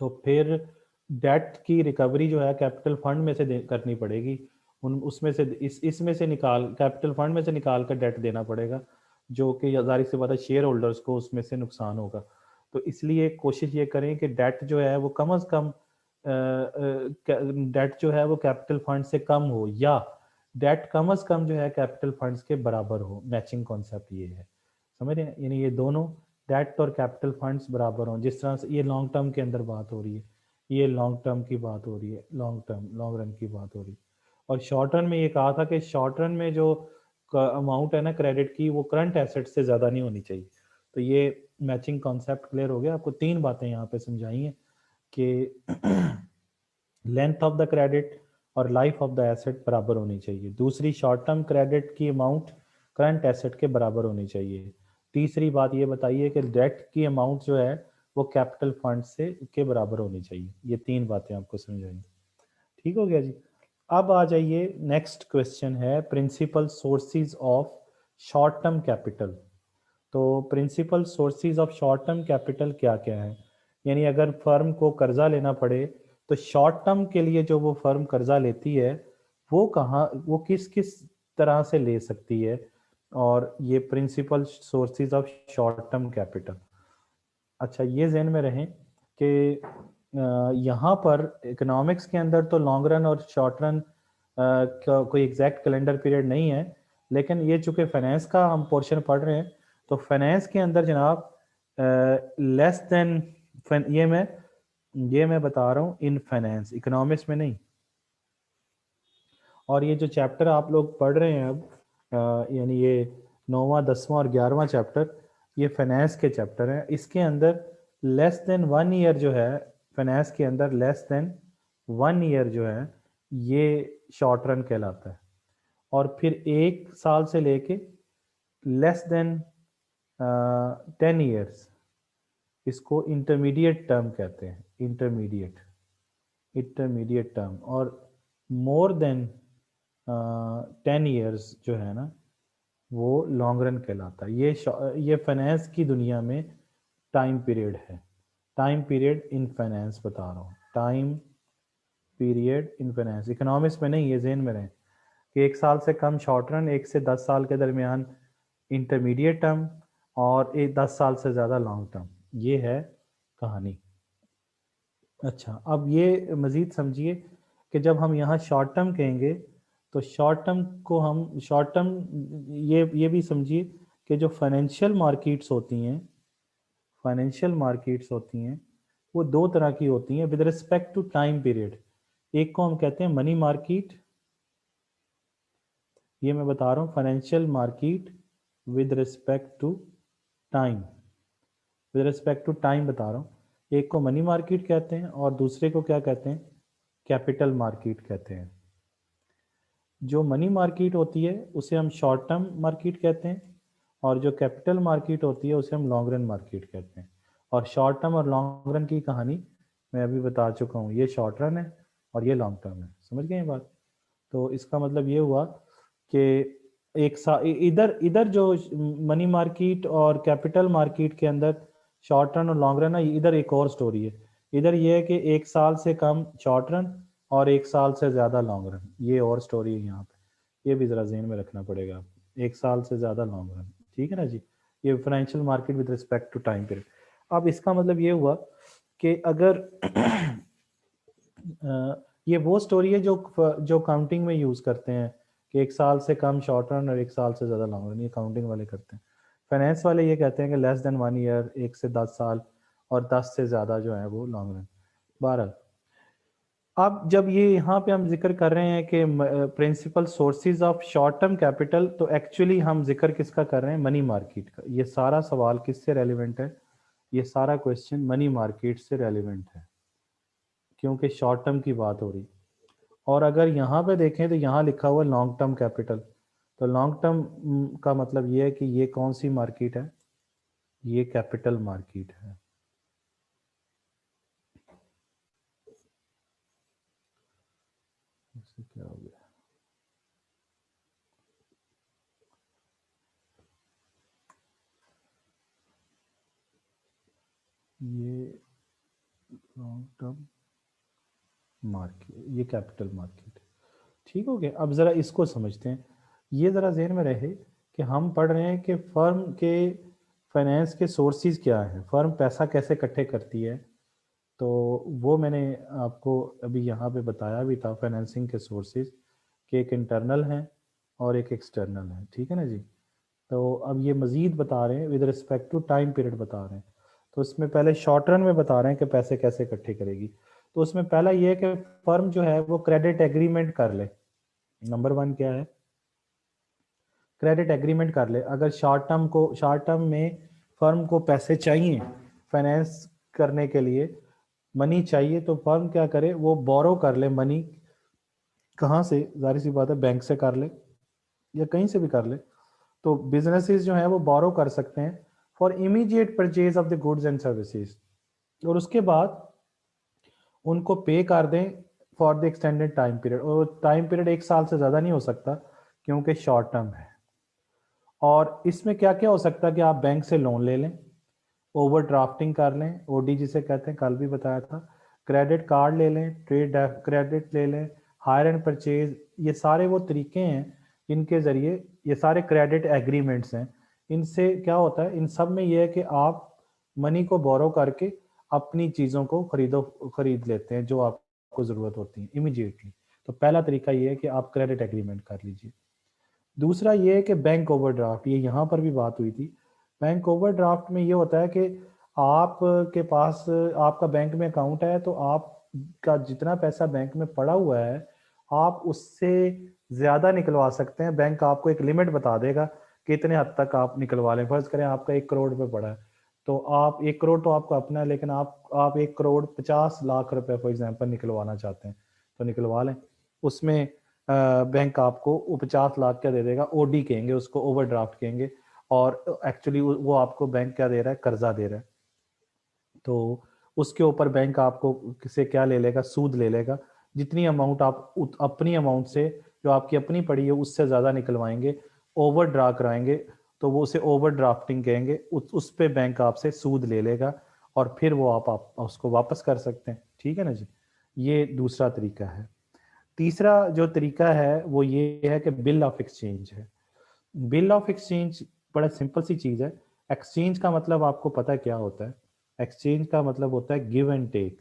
तो फिर डेट की रिकवरी जो है कैपिटल फंड में से करनी पड़ेगी। उन उसमें से इसमें से निकाल, कैपिटल फंड में से निकाल कर डेट देना पड़ेगा, जो कि जाहिर सी बात है शेयर होल्डर्स को उसमें से नुकसान होगा। तो इसलिए कोशिश ये करें कि डेट जो है वो कम से कम डेट जो है वो कैपिटल फंड से कम हो, या डेट कम से कम जो है कैपिटल फंड्स के बराबर हो। मैचिंग कॉन्सेप्ट ये है, समझ रहे हैं? यानी ये दोनों डेट और कैपिटल फंड्स बराबर हों। जिस तरह से ये लॉन्ग टर्म के अंदर बात हो रही है, ये लॉन्ग टर्म की बात हो रही है, लॉन्ग रन की बात हो रही है। और शॉर्ट रन में ये कहा था कि शॉर्ट रन में जो अमाउंट है ना क्रेडिट की, वो करंट एसेट से ज़्यादा नहीं होनी चाहिए। तो ये मैचिंग कॉन्सेप्ट क्लियर हो गया आपको। तीन बातें यहाँ पे समझाई हैं कि लेंथ ऑफ द क्रेडिट और लाइफ ऑफ द एसेट बराबर होनी चाहिए। दूसरी, शॉर्ट टर्म क्रेडिट की अमाउंट करंट एसेट के बराबर होनी चाहिए। तीसरी बात ये बताइए कि डेट की अमाउंट जो है वो कैपिटल फंड से के बराबर होनी चाहिए। ये तीन बातें आपको समझाई। ठीक हो गया जी। अब आ जाइए, नेक्स्ट क्वेश्चन है principal sources of short term capital. तो principal sources of short term capital क्या क्या है? यानी अगर फर्म को कर्जा लेना पड़े तो शॉर्ट टर्म के लिए जो वो फर्म कर्जा लेती है वो कहाँ, वो किस किस तरह से ले सकती है, और ये principal sources of short term capital. अच्छा, ये जहन में रहें कि यहाँ पर इकोनॉमिक्स के अंदर तो लॉन्ग रन और शॉर्ट रन का कोई एग्जैक्ट कैलेंडर पीरियड नहीं है, लेकिन ये चूंकि फाइनेंस का हम पोर्शन पढ़ रहे हैं तो फाइनेंस के अंदर जनाब लेस देन, ये मैं बता रहा हूँ इन फाइनेंस, इकोनॉमिक्स में नहीं। और ये जो चैप्टर आप लोग पढ़ रहे हैं अब, यानी ये 9वां 10वां और 11वां चैप्टर, ये फाइनेंस के चैप्टर हैं। इसके अंदर लेस देन 1 ईयर जो है, फाइनेंस के अंदर लेस देन 1 ईयर जो है ये शॉर्ट रन कहलाता है। और फिर 1 साल से लेके लेस देन 10 ईयर्स, इसको इंटरमीडिएट टर्म कहते हैं। Intermediate term. और मोर देन 10 ईयर्स जो है ना वो लॉन्ग रन कहलाता है। ये फाइनेंस की दुनिया में टाइम पीरियड है। टाइम पीरियड इन फाइनेंस बता रहा हूँ, time period in finance, economics में नहीं, ये ज़हन में रहे कि 1 साल से कम शॉर्ट रन, 1 से 10 साल के दरमियान इंटरमीडिएट टर्म, और 10 साल से ज़्यादा लॉन्ग टर्म। ये है कहानी। अच्छा, अब ये मज़ीद समझिए कि जब हम यहाँ शॉर्ट टर्म कहेंगे तो शॉर्ट टर्म को हम शॉर्ट टर्म, ये भी समझिए कि जो फाइनेंशियल मार्केट्स होती हैं, फाइनेंशियल मार्केट्स होती हैं वो दो तरह की होती हैं with respect to time period. एक को हम कहते हैं मनी मार्केट, ये मैं बता रहा हूँ, financial market with respect to time, with respect to time बता रहा हूँ। एक को मनी मार्केट कहते हैं और दूसरे को क्या कहते हैं, कैपिटल मार्केट कहते हैं। जो मनी मार्केट होती है उसे हम शॉर्ट टर्म मार्केट कहते हैं, और जो कैपिटल मार्केट होती है उसे हम लॉन्ग रन मार्केट कहते हैं। और शॉर्ट टर्म और लॉन्ग रन की कहानी मैं अभी बता चुका हूँ, ये शॉर्ट रन है और ये लॉन्ग टर्म है। समझ गए ये बात? तो इसका मतलब ये हुआ कि इधर इधर जो मनी मार्केट और कैपिटल मार्केट के अंदर शॉर्ट रन और लॉन्ग रन है, इधर एक और स्टोरी है। इधर ये है कि 1 साल से कम शॉर्ट रन और 1 साल से ज़्यादा लॉन्ग रन, ये और स्टोरी है यहाँ पे। ये भी ज़रा ज़हन में रखना पड़ेगा आपको, 1 साल से ज़्यादा लॉन्ग रन, ठीक है ना जी। ये financial market with respect to time period. अब इसका मतलब ये हुआ कि अगर ये वो स्टोरी है जो काउंटिंग में यूज़ करते हैं कि 1 साल से कम शॉर्ट रन और 1 साल से ज़्यादा लॉन्ग रन, ये काउंटिंग वाले करते हैं। फाइनेंस वाले ये कहते हैं कि लेस देन 1 ईयर, 1 से 10 साल, और 10 से ज़्यादा जो है वो लॉन्ग रन। बहरहाल, अब जब ये यहाँ पे हम जिक्र कर रहे हैं कि principal sources of short term capital, तो एक्चुअली हम जिक्र किसका कर रहे हैं, मनी मार्केट का। ये सारा सवाल किससे रेलिवेंट है, ये सारा क्वेश्चन मनी मार्केट से रेलिवेंट है, क्योंकि शॉर्ट टर्म की बात हो रही। और अगर यहाँ पे देखें तो यहाँ लिखा हुआ है लॉन्ग टर्म कैपिटल, तो लॉन्ग टर्म का मतलब ये है कि ये कौन सी मार्केट है, ये कैपिटल मार्केट है। इससे क्या हो गया, ये लॉन्ग टर्म मार्केट, ये कैपिटल मार्केट, ठीक हो गया। अब ज़रा इसको समझते हैं, ये ज़रा ज़हन में रहे कि हम पढ़ रहे हैं कि फर्म के फाइनेंस के सोर्सेज क्या हैं, फर्म पैसा कैसे इकट्ठे करती है। तो वो मैंने आपको अभी यहाँ पे बताया भी था, फाइनेंसिंग के सोर्सेज कि एक इंटरनल है और एक एक्सटर्नल है, ठीक है ना जी। तो अब ये मज़ीद बता रहे हैं with respect to time period बता रहे हैं। तो इसमें पहले शॉर्ट रन में बता रहे हैं कि पैसे कैसे इकट्ठे करेगी। तो उसमें पहला ये है कि फर्म जो है वो क्रेडिट एग्रीमेंट कर ले। नंबर 1 क्या है, क्रेडिट एग्रीमेंट कर ले। अगर शॉर्ट टर्म में फर्म को पैसे चाहिए फाइनेंस करने के लिए, मनी चाहिए, तो फर्म क्या करे, वो बोरो कर ले मनी। कहाँ से, जाहिर सी बात है बैंक से कर ले या कहीं से भी कर ले। तो बिजनेसेस जो हैं वो बोरो कर सकते हैं for immediate purchase of the goods and services, और उसके बाद उनको पे कर दें for the extended time period. और टाइम पीरियड 1 साल से ज़्यादा नहीं हो सकता क्योंकि शॉर्ट टर्म है। और इसमें क्या क्या हो सकता है कि आप बैंक से लोन ले लें, ओवर ड्राफ्टिंग कर लें, ओडी जिसे कहते हैं, कल भी बताया था, क्रेडिट कार्ड ले लें, ट्रेड क्रेडिट ले लें, हायर एंड परचेज, ये सारे वो तरीके हैं इनके ज़रिए, ये सारे क्रेडिट एग्रीमेंट्स हैं। इनसे क्या होता है, इन सब में ये है कि आप मनी को बोरो करके अपनी चीज़ों को खरीद लेते हैं जो आपको ज़रूरत होती है इमीडिएटली। तो पहला तरीका ये है कि आप क्रेडिट एग्रीमेंट कर लीजिए। दूसरा ये है कि बैंक ओवरड्राफ्ट, ये यहाँ पर भी बात हुई थी। बैंक ओवरड्राफ्ट में ये होता है कि आप के पास, आपका बैंक में अकाउंट है, तो आपका जितना पैसा बैंक में पड़ा हुआ है आप उससे ज़्यादा निकलवा सकते हैं। बैंक आपको एक लिमिट बता देगा कि इतने हद तक आप निकलवा लें। फर्ज करें आपका 1 करोड़ रुपये पड़ा है, तो आप 1 करोड़ तो आपका अपना है, लेकिन आप 1 करोड़ 50 लाख रुपए फॉर एग्जाम्पल निकलवाना चाहते हैं तो निकलवा लें। उसमें बैंक आपको वो 50 लाख क्या दे देगा, ओडी कहेंगे उसको, ओवरड्राफ्ट कहेंगे, और एक्चुअली वो आपको बैंक क्या दे रहा है, कर्जा दे रहा है। तो उसके ऊपर बैंक आपको से क्या ले लेगा, सूद ले लेगा। जितनी अमाउंट आप अपनी अमाउंट से, जो आपकी अपनी पड़ी है उससे ज़्यादा निकलवाएंगे, ओवर ड्रा कराएंगे, तो वो उसे ओवर ड्राफ्टिंग कहेंगे। उस पे बैंक आपसे सूद ले लेगा और फिर वो आप उसको वापस कर सकते हैं, ठीक है ना जी। ये दूसरा तरीका है। तीसरा जो तरीका है वो ये है कि बिल ऑफ एक्सचेंज है। बिल ऑफ एक्सचेंज बड़ा सिंपल सी चीज़ है। एक्सचेंज का मतलब आपको पता है क्या होता है? एक्सचेंज का मतलब होता है गिव एंड टेक।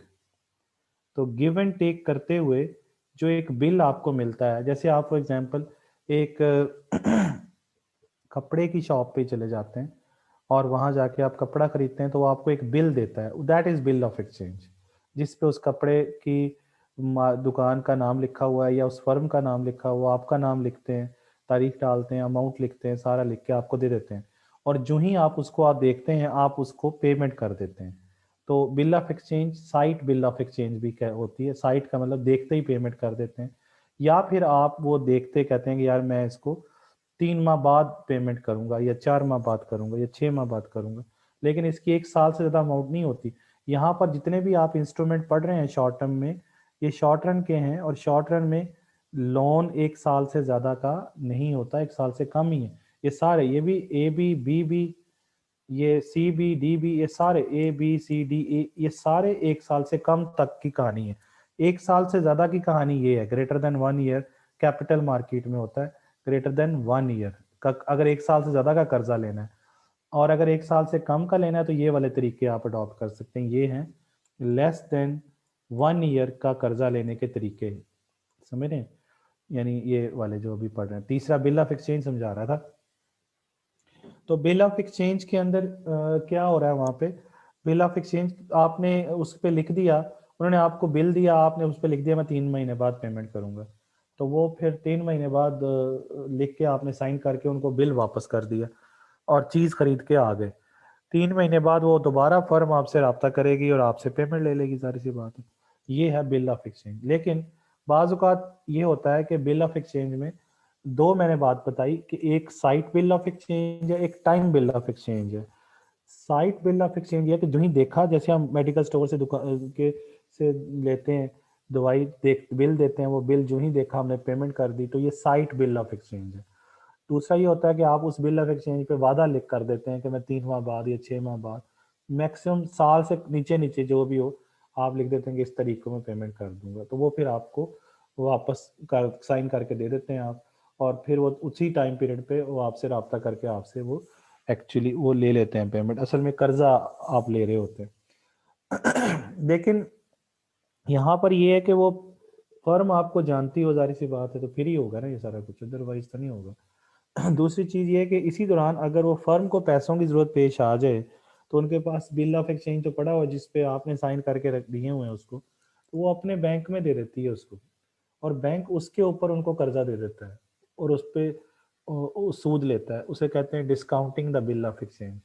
तो गिव एंड टेक करते हुए जो एक बिल आपको मिलता है, जैसे आप फॉर एग्जांपल एक कपड़े की शॉप पे चले जाते हैं और वहां जाके आप कपड़ा खरीदते हैं, तो वो आपको एक बिल देता है, that is bill of exchange, जिस पे उस कपड़े की दुकान का नाम लिखा हुआ है या उस फर्म का नाम लिखा हुआ, आपका नाम लिखते हैं, तारीख डालते हैं, अमाउंट लिखते हैं, सारा लिख के आपको दे देते हैं। और जो ही आप देखते हैं आप उसको पेमेंट कर देते हैं। तो bill of exchange site bill of exchange भी क्या होती है, साइट का मतलब देखते ही पेमेंट कर देते हैं। या फिर आप वो देखते कहते हैं कि यार मैं इसको 3 माह बाद पेमेंट करूंगा या 4 माह बाद करूंगा या 6 माह बाद करूंगा, लेकिन इसकी 1 साल से ज़्यादा अमाउंट नहीं होती। यहाँ पर जितने भी आप इंस्ट्रूमेंट पढ़ रहे हैं शॉर्ट टर्म में, ये शॉर्ट रन के हैं, और शॉर्ट रन में लोन 1 साल से ज़्यादा का नहीं होता, 1 साल से कम ही है। ये सारे, ये भी ए बी बी बी, ये सी बी डी बी, ये सारे A B C D A, ये सारे 1 साल से कम तक की कहानी है। 1 साल से ज्यादा की कहानी ये है greater than 1 year, capital market में होता है ग्रेटर देन 1 ईयर का, अगर 1 साल से ज्यादा का कर्जा लेना है। और अगर 1 साल से कम का लेना है तो ये वाले तरीके आप अडॉप्ट कर सकते हैं। ये हैं लेस देन 1 ईयर का कर्जा लेने के तरीके, समझ रहे हैं? यानी ये वाले जो अभी पढ़ रहे हैं। तीसरा बिल ऑफ एक्सचेंज समझा रहा था। तो बिल ऑफ एक्सचेंज के अंदर क्या हो रहा है वहां पे? बिल ऑफ एक्सचेंज आपने उस पर लिख दिया, उन्होंने आपको बिल दिया, आपने उस पर लिख दिया मैं 3 महीने बाद पेमेंट करूंगा, तो वो फिर 3 महीने बाद लिख के आपने साइन करके उनको बिल वापस कर दिया और चीज खरीद के आ गए। 3 महीने बाद वो दोबारा फर्म आपसे रब्ता करेगी और आपसे पेमेंट ले लेगी, सारी सी बात है। ये है बिल ऑफ एक्सचेंज। लेकिन बाज़ औक़ात ये होता है कि बिल ऑफ एक्सचेंज में दो मैंने बात बताई कि एक साइट बिल ऑफ एक्सचेंज है, एक टाइम बिल ऑफ एक्सचेंज है। साइट बिल ऑफ एक्सचेंज है कि जो ही देखा, जैसे हम मेडिकल स्टोर से दुकान के से लेते हैं दवाई, देख बिल देते हैं, वो बिल जो ही देखा हमने पेमेंट कर दी, तो ये साइट बिल ऑफ एक्सचेंज है। दूसरा ये होता है कि आप उस बिल ऑफ एक्सचेंज पे वादा लिख कर देते हैं कि मैं 3 माह बाद या 6 माह बाद, मैक्सिमम साल से नीचे नीचे जो भी हो, आप लिख देते हैं कि इस तरीके में पेमेंट कर दूंगा, तो वो फिर आपको वापस कर साइन करके दे देते हैं आप। और फिर वो उसी टाइम पीरियड पे वो आपसे रब्ता करके आपसे वो एक्चुअली वो ले लेते हैं पेमेंट, असल में कर्जा आप ले रहे होते हैं। लेकिन यहाँ पर ये है कि वो फर्म आपको जानती हो, जारी सी बात है, तो फिर ही होगा ना ये सारा कुछ, अदरवाइज तो नहीं होगा। दूसरी चीज़ ये है कि इसी दौरान अगर वो फर्म को पैसों की ज़रूरत पेश आ जाए, तो उनके पास बिल ऑफ एक्सचेंज तो पड़ा हुआ जिस पे आपने साइन करके रख दिए हुए हैं उसको, तो वो अपने बैंक में दे देती है उसको, और बैंक उसके ऊपर उनको कर्जा दे देता है और उस पे सूद लेता है। उसे कहते हैं discounting the bill of exchange.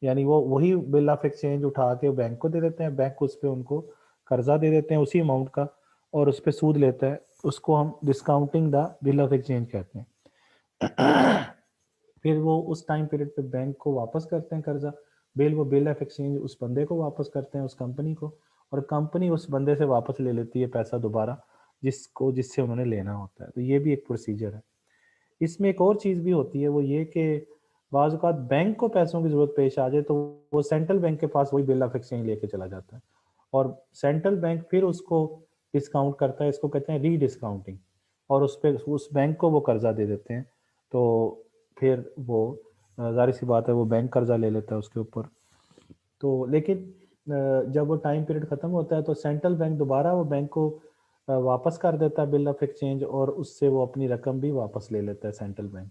यानी वो वही बिल ऑफ एक्सचेंज उठा के बैंक को दे देते हैं, बैंक उस पे उनको कर्जा दे देते हैं उसी अमाउंट का, और उस पे सूद लेता है। उसको हम discounting the bill of exchange कहते हैं। फिर वो उस टाइम पीरियड पे बैंक को वापस करते हैं कर्जा, वो बिल ऑफ एक्सचेंज उस बंदे को वापस करते हैं, उस कंपनी को, और कंपनी उस बंदे से वापस ले लेती है पैसा दोबारा, जिससे उन्होंने लेना होता है। तो ये भी एक प्रोसीजर है। इसमें एक और चीज़ भी होती है, वो ये कि बाज़ औक़ात बैंक को पैसों की ज़रूरत पेश आ जाए तो वो सेंट्रल बैंक के पास वही बिल ऑफ एक्सचेंज लेके चला जाता है, और सेंट्रल बैंक फिर उसको डिस्काउंट करता है, इसको कहते हैं रीडिस्काउंटिंग, और उस पे उस बैंक को वो कर्जा दे देते हैं। तो फिर वो ज़ाहिर सी बात है वो बैंक कर्जा ले लेता है उसके ऊपर। तो लेकिन जब वो टाइम पीरियड ख़त्म होता है तो सेंट्रल बैंक दोबारा वो बैंक को वापस कर देता है बिल ऑफ एक्सचेंज, और उससे वो अपनी रकम भी वापस ले लेता है सेंट्रल बैंक।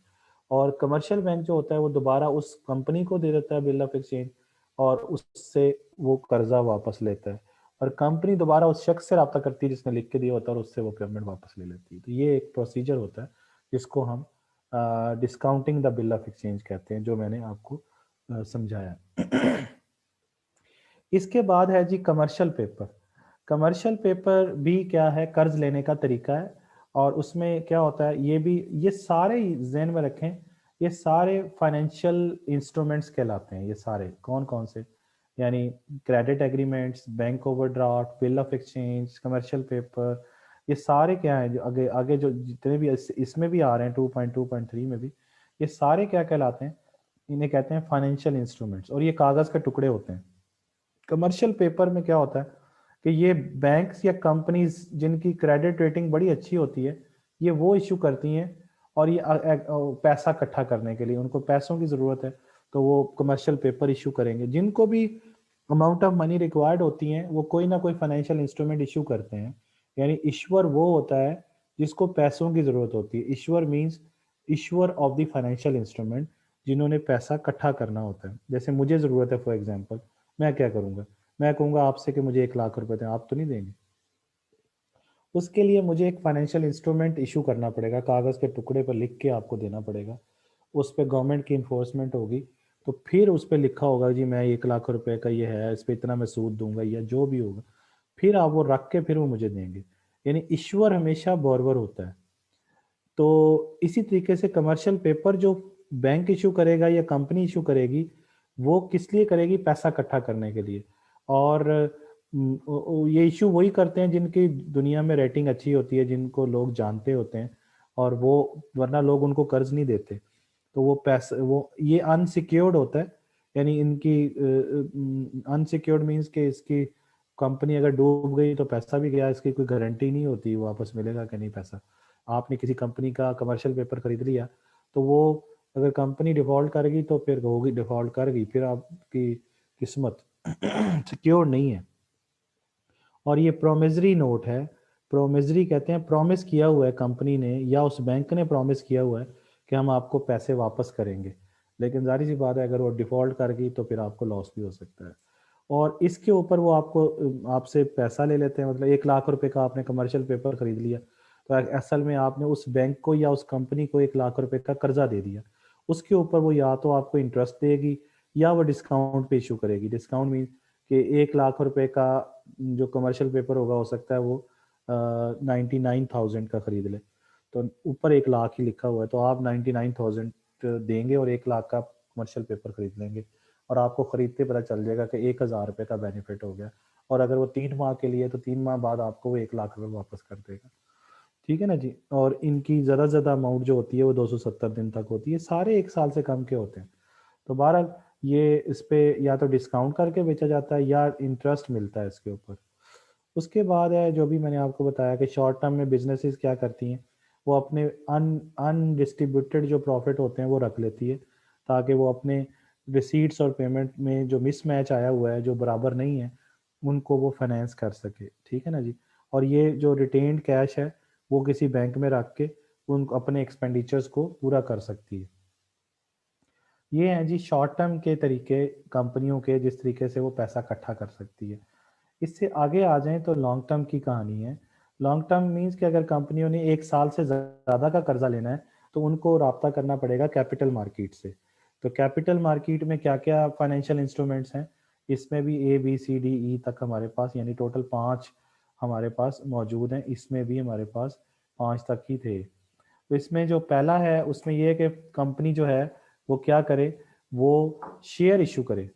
और कमर्शियल बैंक जो होता है वो दोबारा उस कंपनी को दे देता है बिल ऑफ एक्सचेंज, और उससे वो कर्जा वापस लेता है, और कंपनी दोबारा उस शख्स से रब्ता करती है जिसने लिख के दिया होता है, और उससे वो पेमेंट वापस ले लेती है। तो ये एक प्रोसीजर होता है जिसको हम discounting the bill of exchange कहते हैं, जो मैंने आपको समझाया। इसके बाद है जी कमर्शियल पेपर। कमर्शियल पेपर भी क्या है, कर्ज लेने का तरीका है, और उसमें क्या होता है, ये भी, ये सारे ज़हन में रखें, ये सारे फाइनेंशियल इंस्ट्रूमेंट्स कहलाते हैं। ये सारे कौन कौन से, यानी credit agreements, bank overdraft, bill of exchange, commercial paper, ये सारे क्या है जो आगे आगे जो जितने भी इसमें भी आ रहे हैं 2.2.3 में भी, ये सारे क्या कहलाते हैं? इन्हें कहते हैं फाइनेंशियल इंस्ट्रूमेंट्स, और ये कागज़ के टुकड़े होते हैं। कमर्शियल पेपर में क्या होता है कि ये बैंक्स या कंपनीज जिनकी क्रेडिट रेटिंग बड़ी अच्छी होती है, ये वो इशू करती हैं, और ये पैसा इकट्ठा करने के लिए उनको पैसों की ज़रूरत है, तो वो कमर्शियल पेपर इशू करेंगे। जिनको भी अमाउंट ऑफ मनी रिक्वायर्ड होती हैं, वो कोई ना कोई फाइनेंशियल इंस्ट्रूमेंट इशू करते हैं। यानी ईश्वर वो होता है जिसको पैसों की ज़रूरत होती है। Issuer means issuer of the financial instrument, जिन्होंने पैसा इकट्ठा करना होता है। जैसे मुझे ज़रूरत है, फॉर एग्जांपल, मैं क्या करूँगा, मैं कहूँगा आपसे कि मुझे 1 लाख रुपए दें, आप तो नहीं देंगे। उसके लिए मुझे एक फाइनेंशियल इंस्ट्रूमेंट इशू करना पड़ेगा, कागज़ के टुकड़े पर लिख के आपको देना पड़ेगा। उस पे गवर्नमेंट की इन्फोर्समेंट होगी, तो फिर उस पे लिखा होगा जी मैं 1 लाख रुपए का ये है, इस पे इतना मैं सूद दूंगा या जो भी होगा। फिर आप वो रख के फिर वो मुझे देंगे। यानी ईश्वर हमेशा बोरवर होता है। तो इसी तरीके से कमर्शियल पेपर जो बैंक इशू करेगा या कंपनी इशू करेगी, वो किस लिए करेगी? पैसा इकट्ठा करने के लिए। और ये इशू वही करते हैं जिनकी दुनिया में रेटिंग अच्छी होती है, जिनको लोग जानते होते हैं, और वो, वरना लोग उनको कर्ज नहीं देते। तो वो पैसा, वो ये अनसिक्योर्ड होता है। यानी इनकी अनसिक्योर्ड मीन्स कि इसकी कंपनी अगर डूब गई तो पैसा भी गया, इसकी कोई गारंटी नहीं होती वापस मिलेगा कि नहीं पैसा। आपने किसी कंपनी का कमर्शियल पेपर खरीद लिया, तो वो अगर कंपनी डिफॉल्ट कर गई तो फिर होगी, डिफॉल्ट कर गई, फिर आपकी किस्मत सिक्योर नहीं है। और ये प्रोमिसरी नोट है। प्रोमिसरी कहते हैं, प्रॉमिस किया हुआ है कंपनी ने या उस बैंक ने प्रॉमिस किया हुआ है कि हम आपको पैसे वापस करेंगे, लेकिन जाहिर सी बात है अगर वो डिफॉल्ट कर गई तो फिर आपको लॉस भी हो सकता है। और इसके ऊपर वो आपको आपसे पैसा ले लेते हैं। मतलब 1 लाख रुपए का आपने कमर्शियल पेपर खरीद लिया, तो असल में आपने उस बैंक को या उस कंपनी को 1 लाख रुपए का कर्जा दे दिया। उसके ऊपर वो या तो आपको इंटरेस्ट देगी या वो डिस्काउंट पे इशू करेगी। डिस्काउंट मीन कि 1 लाख रुपए का जो कमर्शियल पेपर होगा, हो सकता है वो 99,000 का खरीद ले, तो ऊपर 1 लाख ही लिखा हुआ है, तो आप 99,000 देंगे और 1 लाख का कमर्शियल पेपर खरीद लेंगे, और आपको खरीदते पता चल जाएगा कि 1,000 रुपये का बेनिफिट हो गया। और अगर वो 3 माह के लिए, तो 3 माह बाद आपको वो 1 लाख रुपये वापस कर देगा। ठीक है ना जी। और इनकी ज़्यादा से ज़्यादा अमाउंट जो होती है वो 270 दिन तक होती है। सारे 1 साल से कम के होते हैं। तो बहरहाल ये इस पे या तो डिस्काउंट करके बेचा जाता है या इंटरेस्ट मिलता है इसके ऊपर। उसके बाद है जो भी मैंने आपको बताया कि शॉर्ट टर्म में बिजनेसेस क्या करती हैं, वो अपने अनडिस्ट्रीब्यूटेड जो प्रॉफिट होते हैं वो रख लेती है, ताकि वो अपने रिसीट्स और पेमेंट में जो मिसमैच आया हुआ है, जो बराबर नहीं है, उनको वो फाइनेंस कर सके। ठीक है ना जी। और ये जो रिटेन्ड कैश है, वो किसी बैंक में रख के उन अपने एक्सपेंडिचर्स को पूरा कर सकती है। ये हैं जी शॉर्ट टर्म के तरीके कंपनियों के, जिस तरीके से वो पैसा इकट्ठा कर सकती है। इससे आगे आ जाएं तो लॉन्ग टर्म की कहानी है। लॉन्ग टर्म मीन्स कि अगर कंपनियों ने 1 साल से ज़्यादा का कर्जा लेना है, तो उनको राब्ता करना पड़ेगा कैपिटल मार्केट से। तो कैपिटल मार्केट में क्या क्या फाइनेंशियल इंस्ट्रूमेंट्स हैं? इसमें भी ABCDE तक हमारे पास, यानी टोटल 5 हमारे पास मौजूद हैं। इसमें भी हमारे पास 5 तक ही थे। तो इसमें जो पहला है, उसमें यह है कि कंपनी जो है वो क्या करे, वो शेयर इशू करे।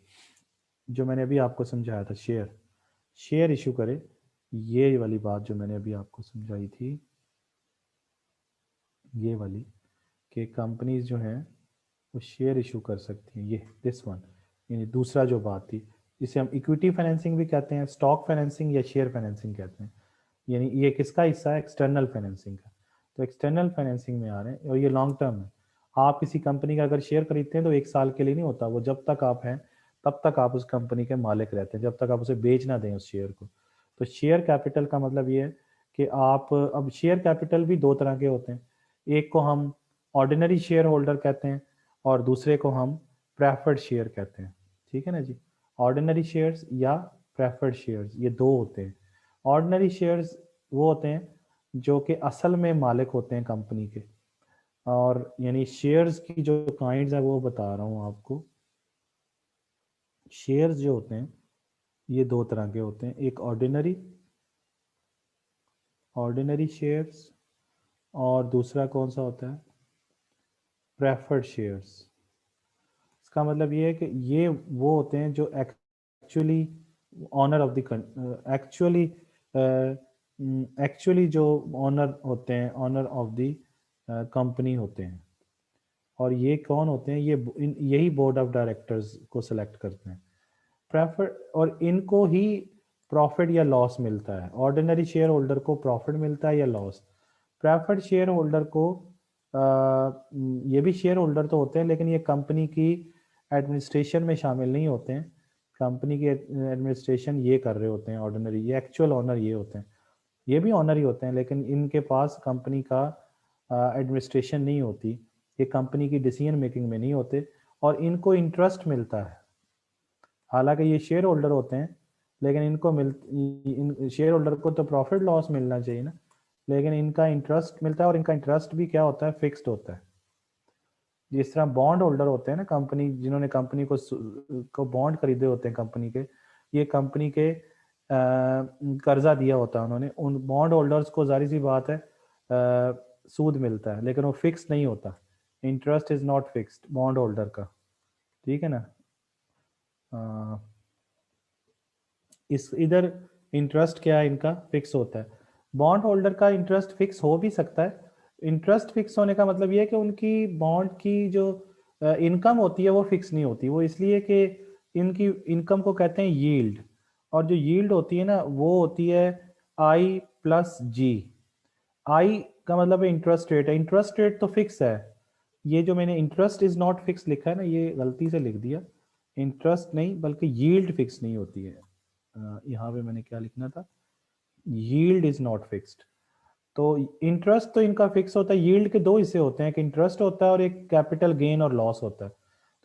जो मैंने अभी आपको समझाया था, शेयर शेयर इशू करे। ये वाली बात जो मैंने अभी आपको समझाई थी, ये वाली, कि कंपनीज जो हैं वो शेयर इशू कर सकती हैं, ये दिस वन। यानी दूसरा जो बात थी, जिसे हम इक्विटी फाइनेंसिंग भी कहते हैं, स्टॉक फाइनेंसिंग या शेयर फाइनेंसिंग कहते हैं। यानी ये किसका हिस्सा है? एक्सटर्नल फाइनेंसिंग का। तो एक्सटर्नल फाइनेंसिंग में आ रहे हैं, और ये लॉन्ग टर्म है। आप किसी कंपनी का अगर शेयर खरीदते हैं तो 1 साल के लिए नहीं होता, वो जब तक आप हैं तब तक आप उस कंपनी के मालिक रहते हैं, जब तक आप उसे बेच ना दें उस शेयर को। तो शेयर कैपिटल का मतलब ये है कि आप, अब शेयर कैपिटल भी दो तरह के होते हैं। एक को हम ऑर्डिनरी शेयर होल्डर कहते हैं, और दूसरे को हम प्रेफर्ड शेयर कहते हैं। ठीक है ना जी। ऑर्डिनरी शेयर्स या प्रेफर्ड शेयर्स, ये दो होते हैं। ऑर्डिनरी शेयर्स वो होते हैं जो कि असल में मालिक होते हैं कंपनी के। और यानी शेयर्स की जो काइंड्स है वो बता रहा हूँ आपको। शेयर्स जो होते हैं ये दो तरह के होते हैं, एक ऑर्डिनरी शेयर्स, और दूसरा कौन सा होता है? Preferred shares. इसका मतलब ये है कि ये वो होते हैं जो actually owner of the actually actually जो ऑनर होते हैं, ऑनर ऑफ द कंपनी होते हैं। और ये कौन होते हैं? यही बोर्ड ऑफ डायरेक्टर्स को सिलेक्ट करते हैं। प्रेफर, और इनको ही प्रॉफिट या लॉस मिलता है। ऑर्डिनरी शेयर होल्डर को प्रॉफिट मिलता है या लॉस। प्रेफर्ड शेयर होल्डर को ये भी शेयर होल्डर तो होते हैं, लेकिन ये कंपनी की एडमिनिस्ट्रेशन में शामिल नहीं होते हैं। कंपनी की एडमिनिस्ट्रेशन ये कर रहे होते हैं ऑर्डिनरी, ये एक्चुअल ऑनर ये होते हैं। ये भी ऑनर ही होते हैं, लेकिन इनके पास कंपनी का एडमिनिस्ट्रेशन नहीं होती, ये कंपनी की डिसीजन मेकिंग में नहीं होते, और इनको इंटरेस्ट मिलता है। हालांकि ये शेयर होल्डर होते हैं, लेकिन इनको इन शेयर होल्डर को तो प्रॉफिट लॉस मिलना चाहिए ना, लेकिन इनका इंटरेस्ट मिलता है, और इनका इंटरेस्ट भी क्या होता है, फिक्स्ड होता है। जिस तरह बॉन्ड होल्डर होते हैं ना, कंपनी जिन्होंने कंपनी को बॉन्ड खरीदे होते हैं कंपनी के, ये कंपनी के कर्जा दिया होता है उन्होंने, उन बॉन्ड होल्डर्स को जारी सी बात है सूद मिलता है, लेकिन वो फिक्स नहीं होता। Interest is not fixed bond holder का, ठीक है ना। इस इधर इंटरेस्ट क्या है इनका, फिक्स होता है। बॉन्ड होल्डर का इंटरेस्ट फिक्स हो भी सकता है। इंटरेस्ट फिक्स होने का मतलब ये है कि उनकी बॉन्ड की जो इनकम होती है वो फिक्स नहीं होती, वो इसलिए कि इनकी इनकम को कहते हैं यील्ड, और जो यील्ड होती है ना वो होती है आई प्लस जी। आई का मतलब है इंटरेस्ट रेट है, इंटरेस्ट रेट तो फिक्स है। ये जो मैंने इंटरेस्ट इज नॉट फिक्स लिखा है ना, ये गलती से लिख दिया, इंटरेस्ट नहीं बल्कि यील्ड फिक्स नहीं होती है। यहाँ पे मैंने क्या लिखना था, यील्ड इज नॉट फिक्स्ड। तो इंटरेस्ट तो इनका फिक्स होता है। यील्ड के दो हिस्से होते हैं, एक इंटरेस्ट होता है और एक कैपिटल गेन और लॉस होता है।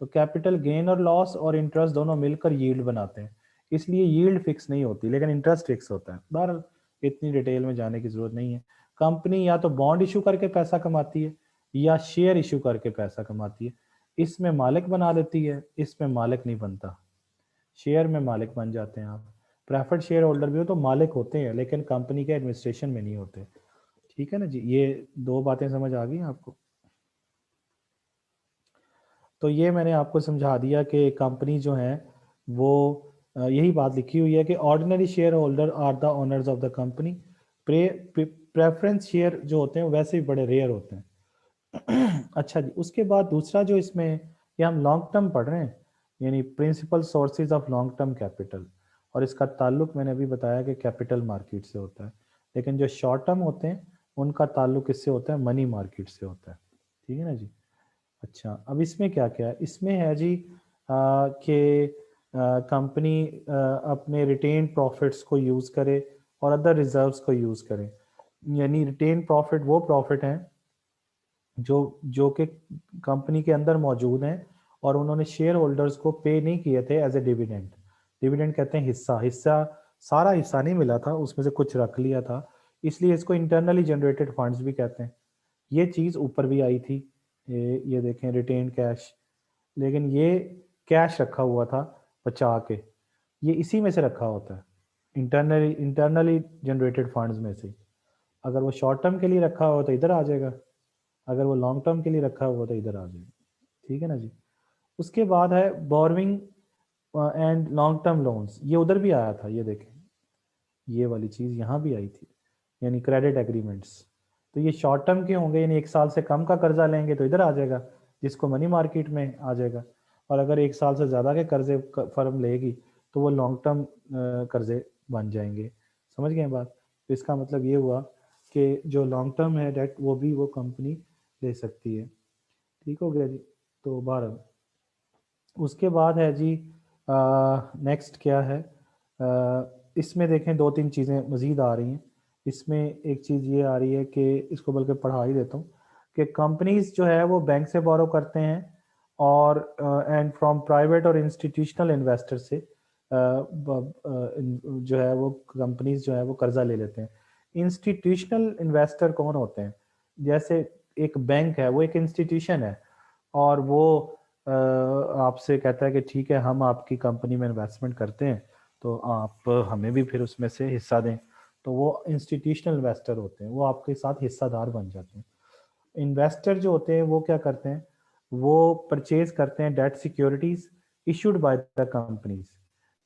तो कैपिटल गेन और लॉस और इंटरेस्ट दोनों मिलकर यील्ड बनाते हैं, इसलिए यील्ड फिक्स नहीं होती, लेकिन इंटरेस्ट फिक्स होता है। बहरहाल इतनी डिटेल में जाने की जरूरत नहीं है। कंपनी या तो बॉन्ड इशू करके पैसा कमाती है या शेयर इशू करके पैसा कमाती है। इसमें मालिक बना देती है, इसमें मालिक नहीं बनता। शेयर में मालिक बन जाते हैं आप। प्रेफर्ड शेयर होल्डर भी हो तो मालिक होते हैं, लेकिन कंपनी के एडमिनिस्ट्रेशन में नहीं होते। ठीक है ना जी, ये दो बातें समझ आ गई आपको। तो ये मैंने आपको समझा दिया कि कंपनी जो है वो यही बात लिखी हुई है कि ordinary share holder are the owners of the company. Preference share जो होते हैं वैसे भी बड़े रेयर होते हैं। अच्छा जी, उसके बाद दूसरा जो इसमें, ये हम लॉन्ग टर्म पढ़ रहे हैं, यानी principal sources of long term capital, और इसका ताल्लुक मैंने अभी बताया कि कैपिटल मार्केट से होता है। लेकिन जो शॉर्ट टर्म होते हैं उनका ताल्लुक किससे होता है, मनी मार्केट से होता है। ठीक है ना जी। अच्छा, अब इसमें क्या क्या है, इसमें है जी कि कंपनी अपने रिटेन प्रॉफिट्स को यूज़ करे और अदर रिजर्व्स को यूज़ करे। यानी रिटेन प्रॉफिट वो प्रॉफिट हैं जो जो कि कंपनी के अंदर मौजूद हैं और उन्होंने शेयर होल्डर्स को पे नहीं किए थे एज ए डिविडेंड। डिविडेंड कहते हैं हिस्सा, हिस्सा सारा हिस्सा नहीं मिला था, उसमें से कुछ रख लिया था, इसलिए इसको इंटरनली जनरेटेड फंड्स भी कहते हैं। ये चीज़ ऊपर भी आई थी, ये देखें रिटेन कैश, लेकिन ये कैश रखा हुआ था बचा के, ये इसी में से रखा होता है, इंटरनली जनरेटेड फंड्स में से। अगर वो शॉर्ट टर्म के लिए रखा हुआ तो इधर आ जाएगा, अगर वो लॉन्ग टर्म के लिए रखा हुआ तो इधर आ जाएगा। ठीक है ना जी। उसके बाद है borrowing and long term loans, ये उधर भी आया था, ये देखें ये वाली चीज़ यहाँ भी आई थी, यानी क्रेडिट एग्रीमेंट्स। तो ये शॉर्ट टर्म के होंगे, यानी एक साल से कम का कर्जा लेंगे तो इधर आ जाएगा, जिसको मनी मार्केट में आ जाएगा। और अगर एक साल से ज़्यादा के कर्जे फर्म लेगी तो वो लॉन्ग टर्म कर्जे बन जाएंगे। समझ गए बात। तो इसका मतलब ये हुआ कि जो लॉन्ग टर्म है डेट वो भी वो कंपनी ले सकती है। ठीक हो गया जी। तो 12 उसके बाद है जी नेक्स्ट क्या है, इसमें देखें दो तीन चीज़ें मज़ीद आ रही हैं। इसमें एक चीज़ ये आ रही है कि इसको बल्कि पढ़ा ही देता हूँ कि कंपनीज जो है वो बैंक से बोरो करते हैं और एंड फ्रॉम प्राइवेट और इंस्टीट्यूशनल इन्वेस्टर से जो है वो कंपनीज जो है वो कर्जा ले लेते हैं। इंस्टीट्यूशनल इन्वेस्टर कौन होते हैं, जैसे एक बैंक है वो एक इंस्टीट्यूशन है और वो आपसे कहता है कि ठीक है हम आपकी कंपनी में इन्वेस्टमेंट करते हैं तो आप हमें भी फिर उसमें से हिस्सा दें। तो वो इंस्टीट्यूशनल इन्वेस्टर होते हैं, वो आपके साथ हिस्सादार बन जाते हैं। इन्वेस्टर जो होते हैं वो क्या करते हैं, वो परचेज करते हैं debt securities issued by the companies.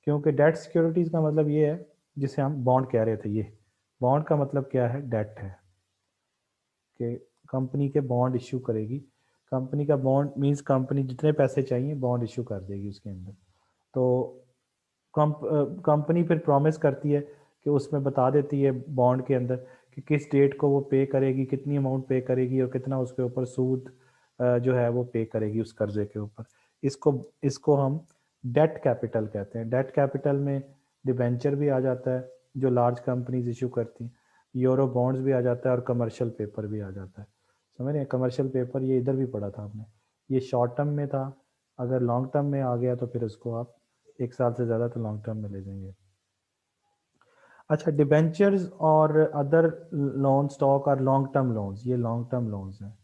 क्योंकि डेट सिक्योरिटीज का मतलब ये है, जिसे हम बॉन्ड कह रहे थे, ये बॉन्ड का मतलब क्या है, डेट है कि कंपनी के बॉन्ड इशू करेगी। कंपनी का बॉन्ड मींस कंपनी जितने पैसे चाहिए बॉन्ड इशू कर देगी उसके अंदर। तो कंपनी फिर प्रॉमिस करती है कि उसमें बता देती है बॉन्ड के अंदर कि किस डेट को वो पे करेगी, कितनी अमाउंट पे करेगी और कितना उसके ऊपर सूद जो है वो पे करेगी उस कर्जे के ऊपर। इसको इसको हम डेट कैपिटल कहते हैं। डेट कैपिटल में डिबेंचर भी आ जाता है जो लार्ज कंपनीज इशू करती हैं, यूरो बॉन्ड्स भी आ जाता है और कमर्शियल पेपर भी आ जाता है। समझ रहे हैं? कमर्शियल पेपर ये इधर भी पढ़ा था आपने, ये शॉर्ट टर्म में था, अगर लॉन्ग टर्म में आ गया तो फिर उसको आप 1 साल से ज़्यादा तो लॉन्ग टर्म में ले जाएंगे। अच्छा, डिबेंचर्स और अदर लोन स्टॉक और लॉन्ग टर्म लोन्स, ये लॉन्ग टर्म लोन्स हैं,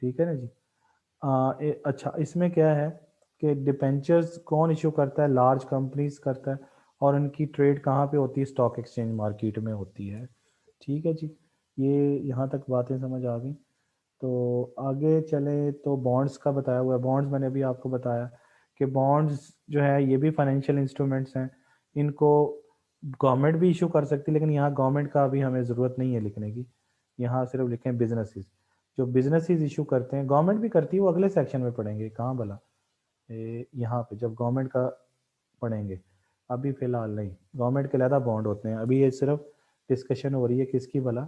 ठीक है ना जी। अच्छा, इसमें क्या है कि डिबेंचर्स कौन इशू करता है? लार्ज कंपनीज करता है, और उनकी ट्रेड कहाँ पे होती है? स्टॉक एक्सचेंज मार्केट में होती है, ठीक है जी। ये यहाँ तक बातें समझ आ गई। तो आगे चले तो बॉन्ड्स का बताया हुआ है। बॉन्ड्स मैंने अभी आपको बताया कि बॉन्ड्स जो है ये भी फाइनेंशियल इंस्ट्रूमेंट्स हैं, इनको गवर्नमेंट भी इशू कर सकती है, लेकिन यहाँ गवर्नमेंट का अभी हमें ज़रूरत नहीं है लिखने की, यहाँ सिर्फ लिखें बिजनेसेस। जो बिजनेसेस इशू करते हैं, गवर्नमेंट भी करती है, वो अगले सेक्शन में पढ़ेंगे, कहाँ भला यहाँ पे जब गवर्नमेंट का पढ़ेंगे, अभी फ़िलहाल नहीं। गवर्नमेंट के अलहदा बॉन्ड होते हैं, अभी ये सिर्फ डिस्कशन हो रही है किसकी भला,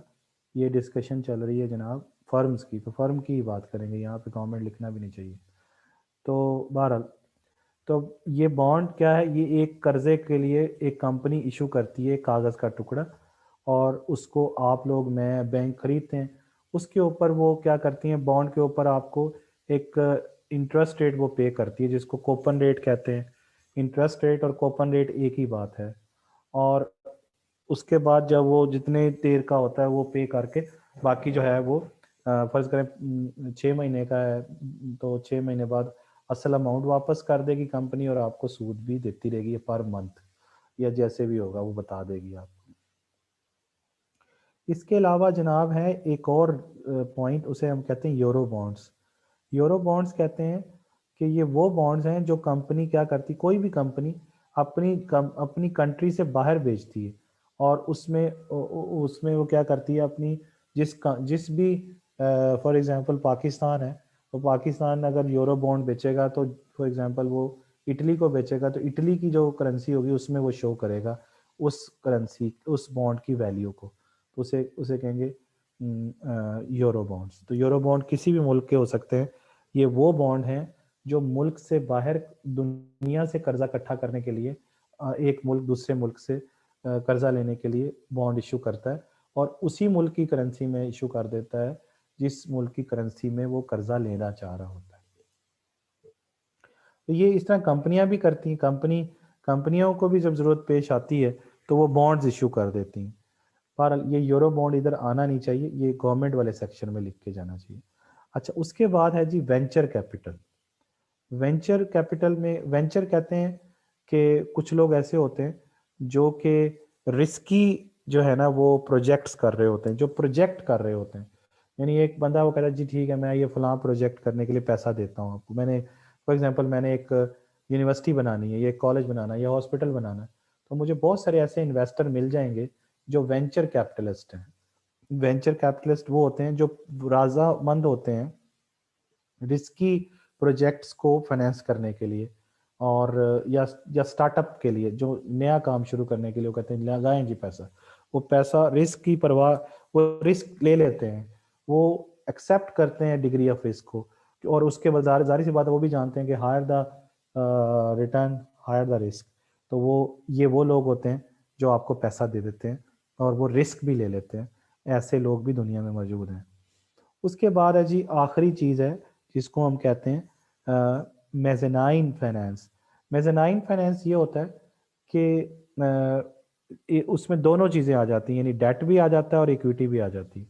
ये डिस्कशन चल रही है जनाब फर्म्स की, तो फर्म की ही बात करेंगे, यहाँ पे गवर्नमेंट लिखना भी नहीं चाहिए। तो बहरहाल, तो ये बॉन्ड क्या है? ये एक कर्जे के लिए एक कंपनी इशू करती है कागज़ का टुकड़ा, और उसको आप लोग, मैं, बैंक खरीदते हैं। उसके ऊपर वो क्या करती हैं, बॉन्ड के ऊपर आपको एक इंटरेस्ट रेट वो पे करती है जिसको कोपन रेट कहते हैं। इंटरेस्ट रेट और कोपन रेट एक ही बात है। और उसके बाद जब वो जितने देर का होता है वो पे करके, बाकी जो है वो फर्ज करें 6 महीने का है तो 6 महीने बाद असल अमाउंट वापस कर देगी कंपनी, और आपको सूद भी देती रहेगी पर मंथ, या जैसे भी होगा वो बता देगी आपको। इसके अलावा जनाब है एक और पॉइंट, उसे हम कहते हैं यूरो बॉन्ड्स। यूरो बॉन्ड्स कहते हैं कि ये वो बॉन्ड्स हैं जो कंपनी क्या करती, कोई भी कंपनी अपनी कंट्री से बाहर बेचती है, और उसमें वो क्या करती है, अपनी जिस भी, फॉर एग्जांपल पाकिस्तान है, तो पाकिस्तान अगर यूरो बॉन्ड बेचेगा तो फॉर एग्जांपल वो इटली को बेचेगा, तो इटली की जो करेंसी होगी उसमें वो शो करेगा उस करेंसी, उस बॉन्ड की वैल्यू को, तो उसे उसे कहेंगे यूरो बॉन्ड्स। तो यूरो बॉन्ड किसी भी मुल्क के हो सकते हैं। ये वो बॉन्ड हैं जो मुल्क से बाहर दुनिया से कर्जा इकट्ठा करने के लिए, एक मुल्क दूसरे मुल्क से कर्जा लेने के लिए बॉन्ड इशू करता है, और उसी मुल्क की करेंसी में इशू कर देता है जिस मुल्क की करेंसी में वो कर्जा लेना चाह रहा होता है। तो ये इस तरह कंपनियां भी करती हैं। कंपनियों को भी जब जरूरत पेश आती है तो वो बॉन्ड्स इशू कर देती हैं। पर ये यूरो बॉन्ड इधर आना नहीं चाहिए, ये गवर्नमेंट वाले सेक्शन में लिख के जाना चाहिए। अच्छा, उसके बाद है जी वेंचर कैपिटल। वेंचर कैपिटल में, वेंचर कहते हैं कि कुछ लोग ऐसे होते हैं जो कि रिस्की जो है ना वो प्रोजेक्ट्स कर रहे होते हैं, जो प्रोजेक्ट कर रहे होते हैं। यानी एक बंदा वो कहता है जी ठीक है, मैं ये फलां प्रोजेक्ट करने के लिए पैसा देता हूँ आपको, मैंने फॉर एग्जांपल मैंने एक यूनिवर्सिटी बनानी है, ये कॉलेज बनाना है, या हॉस्पिटल बनाना है, तो मुझे बहुत सारे ऐसे इन्वेस्टर मिल जाएंगे जो वेंचर कैपिटलिस्ट हैं। वेंचर कैपिटलिस्ट वो होते हैं जो राजामंद होते हैं रिस्की प्रोजेक्ट्स को फाइनेंस करने के लिए, और या स्टार्टअप के लिए, जो नया काम शुरू करने के लिए वो कहते हैं लगाएं जी पैसा। वो पैसा रिस्क की परवाह, वो रिस्क ले लेते हैं, वो एक्सेप्ट करते हैं डिग्री ऑफ रिस्क को, और उसके बाद जारी सी बात है वो भी जानते हैं कि higher the return higher the risk. तो वो लोग होते हैं जो आपको पैसा दे देते हैं और वो रिस्क भी ले लेते हैं। ऐसे लोग भी दुनिया में मौजूद हैं। उसके बाद है जी आखिरी चीज़ है जिसको हम कहते हैं मेज़नाइन फाइनेंस। मेज़नाइन फाइनेंस ये होता है कि उसमें दोनों चीज़ें आ जाती हैं, यानी डेट भी आ जाता है और इक्विटी भी आ जाती है।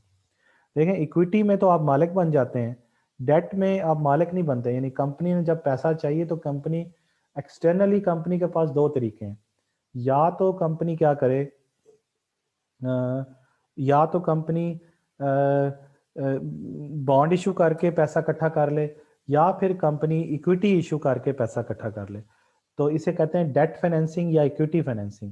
देखें, इक्विटी में तो आप मालिक बन जाते हैं, डेट में आप मालिक नहीं बनते। यानी कंपनी ने जब पैसा चाहिए तो कंपनी एक्सटर्नली, कंपनी के पास दो तरीके हैं। या तो कंपनी क्या करे, या तो कंपनी बॉन्ड इशू करके पैसा इकट्ठा कर ले, या फिर कंपनी इक्विटी इशू करके पैसा इकट्ठा कर ले। तो इसे कहते हैं डेट फाइनेंसिंग या इक्विटी फाइनेंसिंग।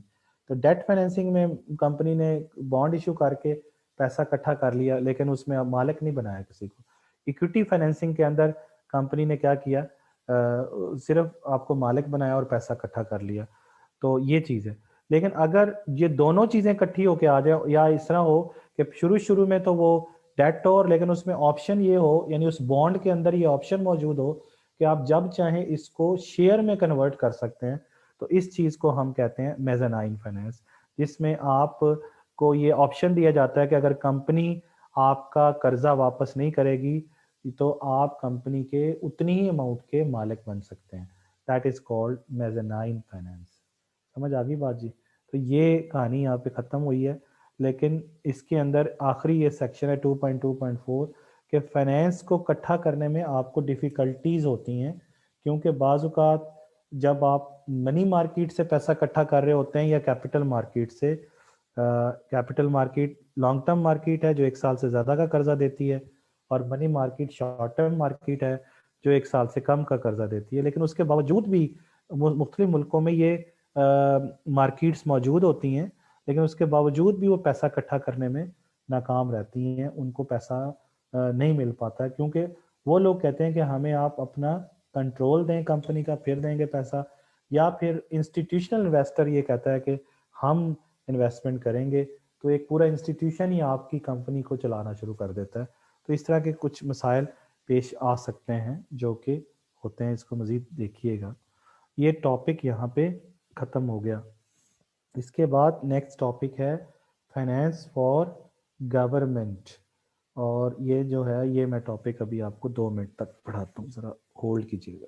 तो डेट फाइनेंसिंग में कंपनी ने बॉन्ड इशू करके पैसा इकट्ठा कर लिया, लेकिन उसमें अब मालिक नहीं बनाया किसी को। इक्विटी फाइनेंसिंग के अंदर कंपनी ने क्या किया, सिर्फ आपको मालिक बनाया और पैसा इकट्ठा कर लिया। तो ये चीज़ है। लेकिन अगर ये दोनों चीज़ें इकट्ठी होके आ जाए या इस तरह हो कि शुरू शुरू में तो वो डेट हो और लेकिन उसमें ऑप्शन ये हो, यानी उस बॉन्ड के अंदर ये ऑप्शन मौजूद हो कि आप जब चाहें इसको शेयर में कन्वर्ट कर सकते हैं, तो इस चीज़ को हम कहते हैं मेज़ानाइन फाइनेंस, जिसमें आपको ये ऑप्शन दिया जाता है कि अगर कंपनी आपका कर्जा वापस नहीं करेगी तो आप कंपनी के उतनी ही अमाउंट के मालिक बन सकते हैं। That is called mezzanine finance. समझ आ गई बात जी? तो ये कहानी यहाँ पे ख़त्म हुई है, लेकिन इसके अंदर आखिरी ये सेक्शन है 2.2.4 कि फाइनेंस को इकट्ठा करने में आपको डिफ़िकल्टीज़ होती हैं, क्योंकि बाज़ औक़ात जब आप मनी मार्केट से पैसा इकट्ठा कर रहे होते हैं या कैपिटल मार्केट से, capital market long term market है जो 1 साल से ज़्यादा का कर्जा देती है, और money market short term market है जो 1 साल से कम का कर्जा देती है। लेकिन उसके बावजूद भी मुख्तलिफ मुल्कों में ये मार्केट्स मौजूद होती हैं, लेकिन उसके बावजूद भी वो पैसा इकट्ठा करने में नाकाम रहती हैं, उनको पैसा नहीं मिल पाता है, क्योंकि वो लोग कहते हैं कि हमें आप अपना कंट्रोल दें कंपनी का, फिर देंगे पैसा, या फिर इंस्टीट्यूशनल इन्वेस्टर ये कहता है कि हम इन्वेस्टमेंट करेंगे, तो एक पूरा इंस्टीट्यूशन ही आपकी कंपनी को चलाना शुरू कर देता है। तो इस तरह के कुछ मसाइल पेश आ सकते हैं जो कि होते हैं, इसको मज़ीद देखिएगा। ये टॉपिक यहाँ पे ख़त्म हो गया। इसके बाद नेक्स्ट टॉपिक है फाइनेंस फॉर गवर्नमेंट, और ये जो है ये मैं टॉपिक अभी आपको 2 मिनट तक पढ़ाता हूँ, ज़रा होल्ड कीजिएगा।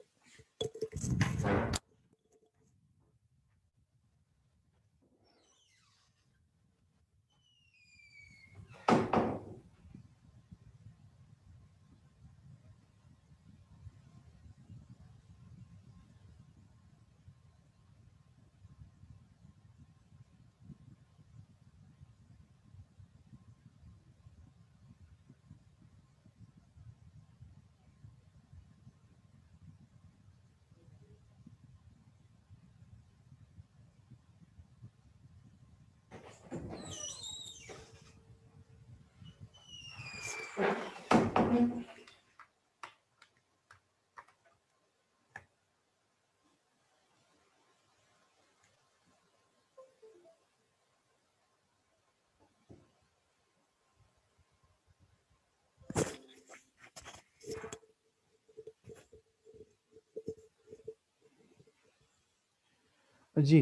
जी,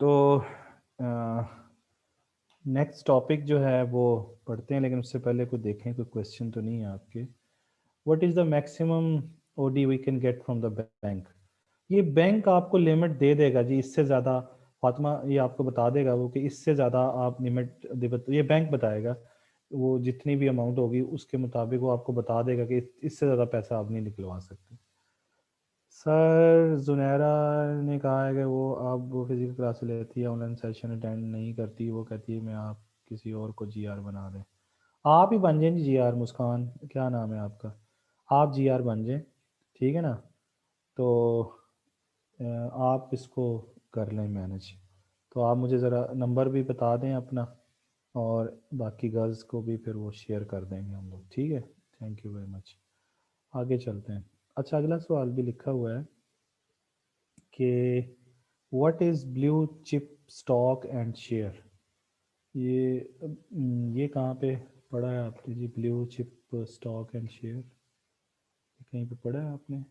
तो नेक्स्ट टॉपिक जो है वो पढ़ते हैं, लेकिन उससे पहले कुछ देखें कोई क्वेश्चन तो नहीं है आपके। What is the maximum OD we can get from the bank? ये बैंक आपको लिमिट दे देगा जी, इससे ज़्यादा फातिमा ये आपको बता देगा वो कि इससे ज़्यादा आप लिमिट ये बैंक बताएगा, वो जितनी भी अमाउंट होगी उसके मुताबिक वो आपको बता देगा कि इससे ज़्यादा पैसा आप नहीं निकलवा सकते। सर जुनैरा ने कहा है कि वो अब वो फिजिकल क्लास लेती है, ऑनलाइन सेशन अटेंड नहीं करती, वो कहती है मैं आप किसी और को जीआर बना दें। आप ही बन जाएं जीआर, मुस्कान क्या नाम है आपका, आप जीआर बन जाएं, ठीक है ना? तो आप इसको कर लें मैनेज। तो आप मुझे ज़रा नंबर भी बता दें अपना, और बाकी गर्ल्स को भी फिर वो शेयर कर देंगे हम लोग, ठीक है? Thank you very much. आगे चलते हैं। अच्छा, अगला सवाल भी लिखा हुआ है कि what is blue chip stock and share? ये कहाँ पे पढ़ा है आपने जी, blue chip stock and share? कहीं पे पढ़ा है आपने?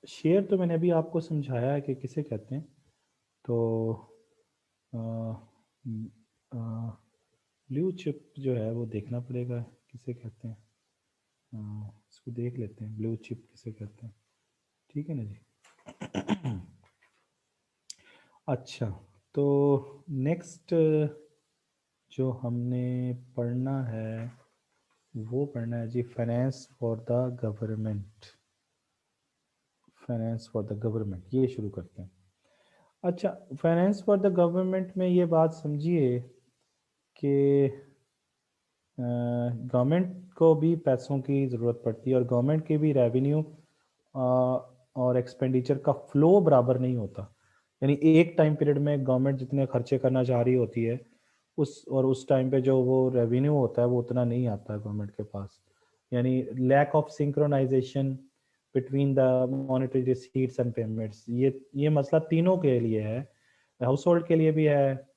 शेयर तो मैंने अभी आपको समझाया है कि किसे कहते हैं। तो ब्लू चिप जो है वो देखना पड़ेगा किसे कहते हैं। इसको देख लेते हैं ब्लू चिप किसे कहते हैं, ठीक है ना जी? अच्छा, तो नेक्स्ट जो हमने पढ़ना है वो पढ़ना है जी finance for the government. Finance for the government ये शुरू करते हैं। अच्छा, फाइनेंस फॉर द गवर्नमेंट में ये बात समझिए कि गवर्नमेंट को भी पैसों की ज़रूरत पड़ती है, और गवर्नमेंट की भी रेवेन्यू और एक्सपेंडिचर का फ़्लो बराबर नहीं होता। यानी एक टाइम पीरियड में गवर्नमेंट जितने खर्चे करना चाह रही होती है उस टाइम पे जो वो रेवेन्यू होता है वो उतना नहीं आता है गवर्नमेंट के पास। यानी lack of synchronization between the monetary receipts and payments. ये मसला तीनों के लिए है, हाउस होल्ड के लिए भी है,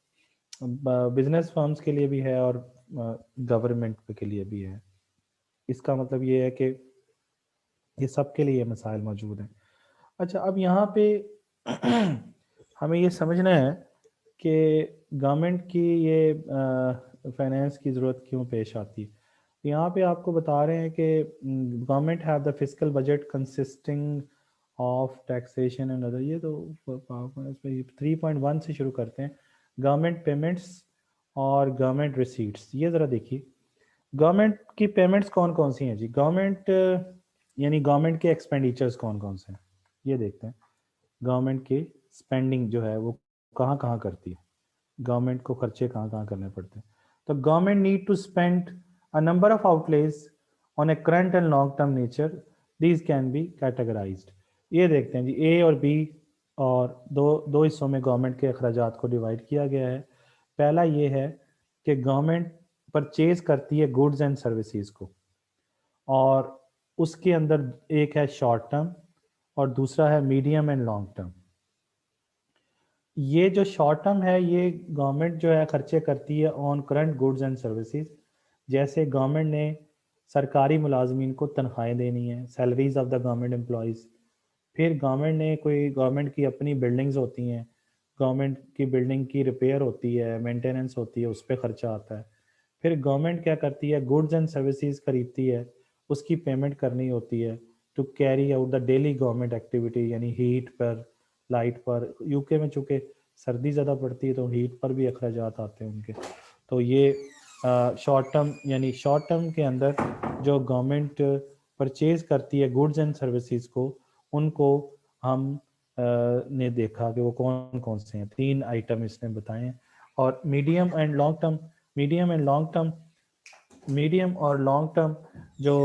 बिजनेस फर्म्स के लिए भी है, और गवर्नमेंट के लिए भी है। इसका मतलब ये है कि ये सब के लिए मसाइल मौजूद हैं। अच्छा, अब यहाँ पे हमें ये समझना है कि गवर्नमेंट की ये फाइनेंस की ज़रूरत क्यों पेश आती है। यहाँ पे आपको बता रहे हैं कि government have the fiscal budget consisting of taxation and other. ये तो 3.1 से शुरू करते हैं, गवर्नमेंट पेमेंट्स और गवर्नमेंट रिसीट्स। ये ज़रा देखिए, गवर्नमेंट की पेमेंट्स कौन कौन सी हैं जी। गवर्नमेंट यानी गवर्नमेंट के एक्सपेंडिचर्स कौन कौन से हैं, ये देखते हैं। गवर्नमेंट की स्पेंडिंग जो है वो कहाँ कहाँ करती है, गवर्नमेंट को खर्चे कहाँ कहाँ करने पड़ते हैं। तो government need to spend a number of outlay on a current and long term nature, these can be categorized. ये देखते हैं जी, ए और बी, और दो दो हिस्सों में गवर्नमेंट के अखराजात को डिवाइड किया गया है। पहला ये है कि गवर्नमेंट परचेज करती है गुड्स एंड सर्विसेज को, और उसके अंदर एक है शॉर्ट टर्म और दूसरा है मीडियम एंड लॉन्ग टर्म। ये जो शॉर्ट टर्म है, ये गवर्नमेंट जो है खर्चे करती है on current goods and services. जैसे गवर्नमेंट ने सरकारी मुलाजमीन को तनख्वाहें देनी है, salaries of the government employees. फिर गवर्नमेंट ने कोई, गवर्नमेंट की अपनी बिल्डिंग्स होती हैं, गवर्नमेंट की बिल्डिंग की रिपेयर होती है, मेंटेनेंस होती है, उस पर खर्चा आता है। फिर गवर्नमेंट क्या करती है, गुड्स एंड सर्विसेज खरीदती है, उसकी पेमेंट करनी होती है to carry out the daily government activity, यानी हीट पर, लाइट पर। यूके में चूँकि सर्दी ज़्यादा पड़ती है तो हीट पर भी अखराजात आते हैं उनके। तो ये शॉर्ट टर्म, यानी शॉर्ट टर्म के अंदर जो गवर्नमेंट परचेज करती है गुड्स एंड सर्विसेज को, उनको हम ने देखा कि वो कौन कौन से हैं। 3 आइटम इसने बताए हैं। और medium and long term, medium and long term, medium और लॉन्ग टर्म जो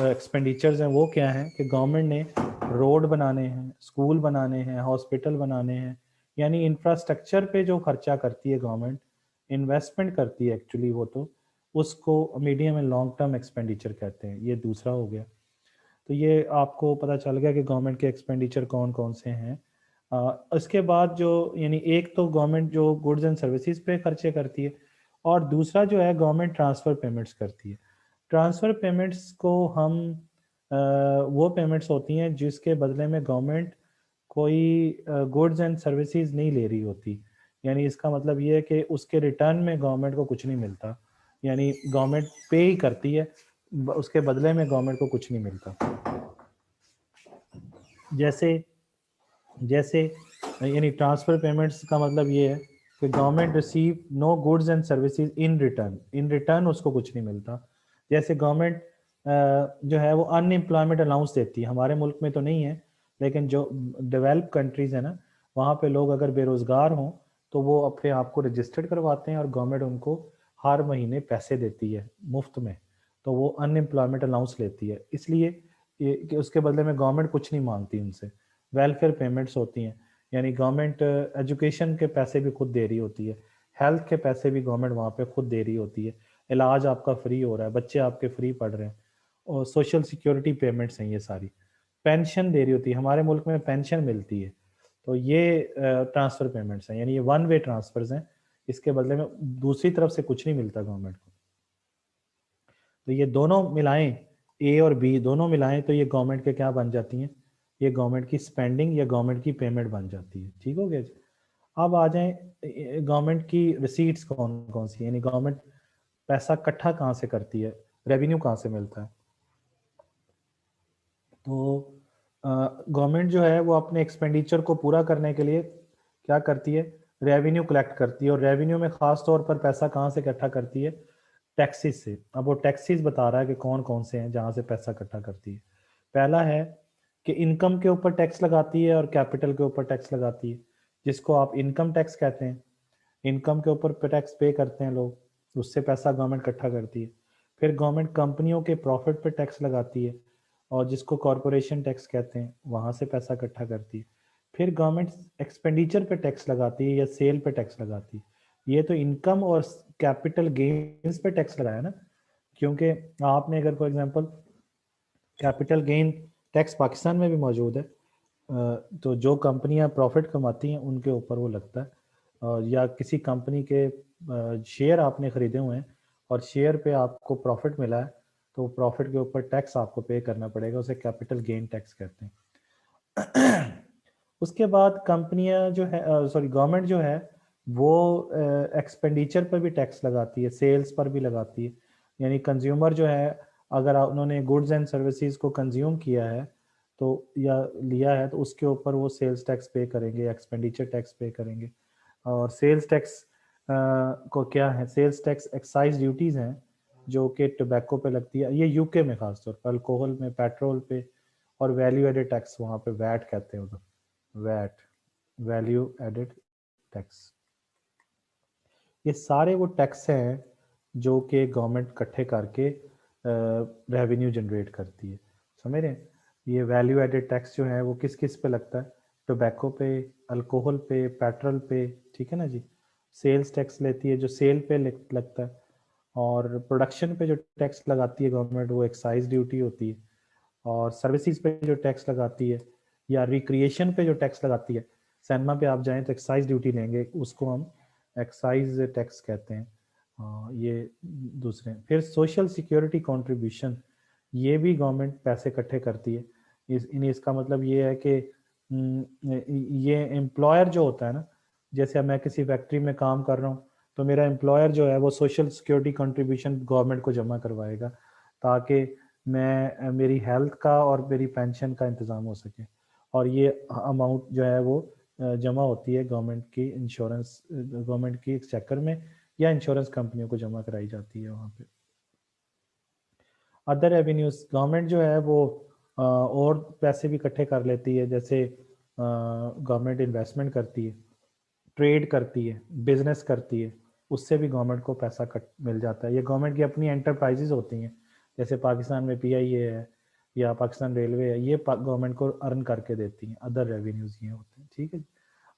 एक्सपेंडिचर्स हैं वो क्या हैं कि गवर्नमेंट ने रोड बनाने हैं, स्कूल बनाने हैं, हॉस्पिटल बनाने हैं, यानी इंफ्रास्ट्रक्चर पे जो खर्चा करती है गवर्नमेंट, इन्वेस्टमेंट करती है एक्चुअली वो, तो उसको medium and long term expenditure कहते हैं। ये दूसरा हो गया। तो ये आपको पता चल गया कि गवर्नमेंट के एक्सपेंडिचर कौन कौन से हैं। इसके बाद जो, यानी एक तो गवर्नमेंट जो गुड्स एंड सर्विसेज पे खर्चे करती है, और दूसरा जो है गवर्नमेंट ट्रांसफ़र पेमेंट्स करती है। ट्रांसफ़र पेमेंट्स को हम वो पेमेंट्स होती हैं जिसके बदले में गवर्नमेंट कोई गुड्स एंड सर्विसेज नहीं ले रही होती। यानी इसका मतलब ये है कि उसके रिटर्न में गवर्नमेंट को कुछ नहीं मिलता, यानी गवर्नमेंट पे ही करती है, उसके बदले में गवर्नमेंट को कुछ नहीं मिलता। जैसे जैसे यानी ट्रांसफ़र पेमेंट्स का मतलब ये है कि government receive no goods and services in return, in return उसको कुछ नहीं मिलता। जैसे गवर्नमेंट जो है वो अनएम्प्लॉयमेंट अलाउंस देती है, हमारे मुल्क में तो नहीं है, लेकिन जो डेवलप कंट्रीज़ है ना, वहाँ पे लोग अगर बेरोज़गार हों तो वो अपने आप को रजिस्टर्ड करवाते हैं और गवर्नमेंट उनको हर महीने पैसे देती है मुफ्त में, तो वो अनएम्प्लॉयमेंट अलाउंस लेती है। इसलिए कि उसके बदले में गवर्नमेंट कुछ नहीं मांगती उनसे। वेलफेयर पेमेंट्स होती हैं, यानी गवर्नमेंट एजुकेशन के पैसे भी खुद दे रही होती है, हेल्थ के पैसे भी गवर्नमेंट वहाँ पे खुद दे रही होती है, इलाज आपका फ्री हो रहा है, बच्चे आपके फ्री पढ़ रहे हैं, और सोशल सिक्योरिटी पेमेंट्स हैं ये सारी, पेंशन दे रही होती है, हमारे मुल्क में पेंशन मिलती है। तो ये ट्रांसफ़र पेमेंट्स हैं, यानी ये वन वे ट्रांसफर्स हैं, इसके बदले में दूसरी तरफ से कुछ नहीं मिलता गवर्नमेंट को। तो ये दोनों मिलाएं, ए और बी दोनों मिलाएं तो ये गवर्नमेंट के क्या बन जाती हैं, ये गवर्नमेंट की स्पेंडिंग या गवर्नमेंट की पेमेंट बन जाती है। ठीक हो गया जी। अब आ जाएं गवर्नमेंट की रिसीट्स कौन कौन सी, यानी गवर्नमेंट पैसा इकट्ठा कहाँ से करती है, रेवेन्यू कहाँ से मिलता है। तो गवर्नमेंट जो है वो अपने एक्सपेंडिचर को पूरा करने के लिए क्या करती है, रेवेन्यू कलेक्ट करती है, और रेवेन्यू में ख़ास तौर पर पैसा कहाँ से इकट्ठा करती है, टैक्सेस से। अब वो टैक्सेस बता रहा है कि कौन कौन से हैं जहाँ से पैसा इकट्ठा करती है। पहला है कि इनकम के ऊपर टैक्स लगाती है और कैपिटल के ऊपर टैक्स लगाती है, जिसको आप इनकम टैक्स कहते हैं। इनकम के ऊपर टैक्स पे करते हैं लोग, उससे पैसा गवर्नमेंट इकट्ठा करती है। फिर गवर्नमेंट कंपनियों के प्रॉफिट पे टैक्स लगाती है, और जिसको कॉरपोरेशन टैक्स कहते हैं, वहाँ से पैसा इकट्ठा करती है। फिर गवर्नमेंट एक्सपेंडिचर पे टैक्स लगाती है या सेल पे टैक्स लगाती है। ये तो इनकम और कैपिटल गेन्स पे टैक्स लगाया ना, क्योंकि आपने अगर for example capital gain tax Pakistan में भी मौजूद है। तो जो कंपनियां प्रॉफिट कमाती हैं उनके ऊपर वो लगता है, या किसी कंपनी के शेयर आपने ख़रीदे हुए हैं और शेयर पे आपको प्रॉफिट मिला है, तो प्रॉफिट के ऊपर टैक्स आपको पे करना पड़ेगा, उसे कैपिटल गेन टैक्स कहते हैं। उसके बाद कंपनियां जो है, सॉरी, गवर्नमेंट जो है वो एक्सपेंडिचर पर भी टैक्स लगाती है, सेल्स पर भी लगाती है। यानी कंज्यूमर जो है, अगर उन्होंने गुड्स एंड सर्विसेज को कंज्यूम किया है तो या लिया है, तो उसके ऊपर वो सेल्स टैक्स पे करेंगे, एक्सपेंडिचर टैक्स पे करेंगे। और सेल्स टैक्स को क्या है, सेल्स टैक्स एक्साइज ड्यूटीज़ हैं जो कि टोबैको पे लगती है, ये यूके में खासतौर पर, अल्कोहल में, पेट्रोल पे। और वैल्यू एडेड टैक्स वहाँ पे वैट कहते हैं उधर, वैट, वैल्यू एडेड टैक्स। ये सारे वो टैक्स हैं जो कि गवर्नमेंट इकट्ठे करके रेवेन्यू जनरेट करती है, समझ रहे हैं। ये वैल्यू एडेड टैक्स जो है वो किस किस पे लगता है, टोबैको पे, अल्कोहल पे, पेट्रोल पे, ठीक है ना जी। सेल्स टैक्स लेती है जो सेल पे लगता है। और प्रोडक्शन पे जो टैक्स लगाती है गवर्नमेंट वो एक्साइज ड्यूटी होती है। और सर्विसेज पे जो टैक्स लगाती है, या रिक्रिएशन पे जो टैक्स लगाती है, सिनेमा पे आप जाएं तो एक्साइज ड्यूटी लेंगे, उसको हम एक्साइज टैक्स कहते हैं। ये दूसरे। फिर सोशल सिक्योरिटी कंट्रीब्यूशन, ये भी गवर्नमेंट पैसे इकट्ठे करती है। इसका मतलब ये है कि ये एम्प्लॉयर जो होता है ना, जैसे अब मैं किसी फैक्ट्री में काम कर रहा हूँ तो मेरा एम्प्लॉयर जो है वो सोशल सिक्योरिटी कंट्रीब्यूशन गवर्नमेंट को जमा करवाएगा, ताकि मैं मेरी हेल्थ का और मेरी पेंशन का इंतज़ाम हो सके। और ये अमाउंट जो है वो जमा होती है गवर्नमेंट की इंश्योरेंस, गवर्नमेंट की चक्कर में, या इंश्योरेंस कंपनियों को जमा कराई जाती है वहाँ पे। अदर रेवेन्यूज, गवर्नमेंट जो है वो और पैसे भी इकट्ठे कर लेती है, जैसे गवर्नमेंट इन्वेस्टमेंट करती है, ट्रेड करती है, बिजनेस करती है, उससे भी गवर्नमेंट को पैसा कट मिल जाता है। ये गवर्नमेंट की अपनी एंटरप्राइजेज होती हैं, जैसे पाकिस्तान में पीआईए है या पाकिस्तान रेलवे है, ये गवर्नमेंट को अर्न करके देती हैं। अदर रेवेन्यूज ये होते हैं, ठीक है।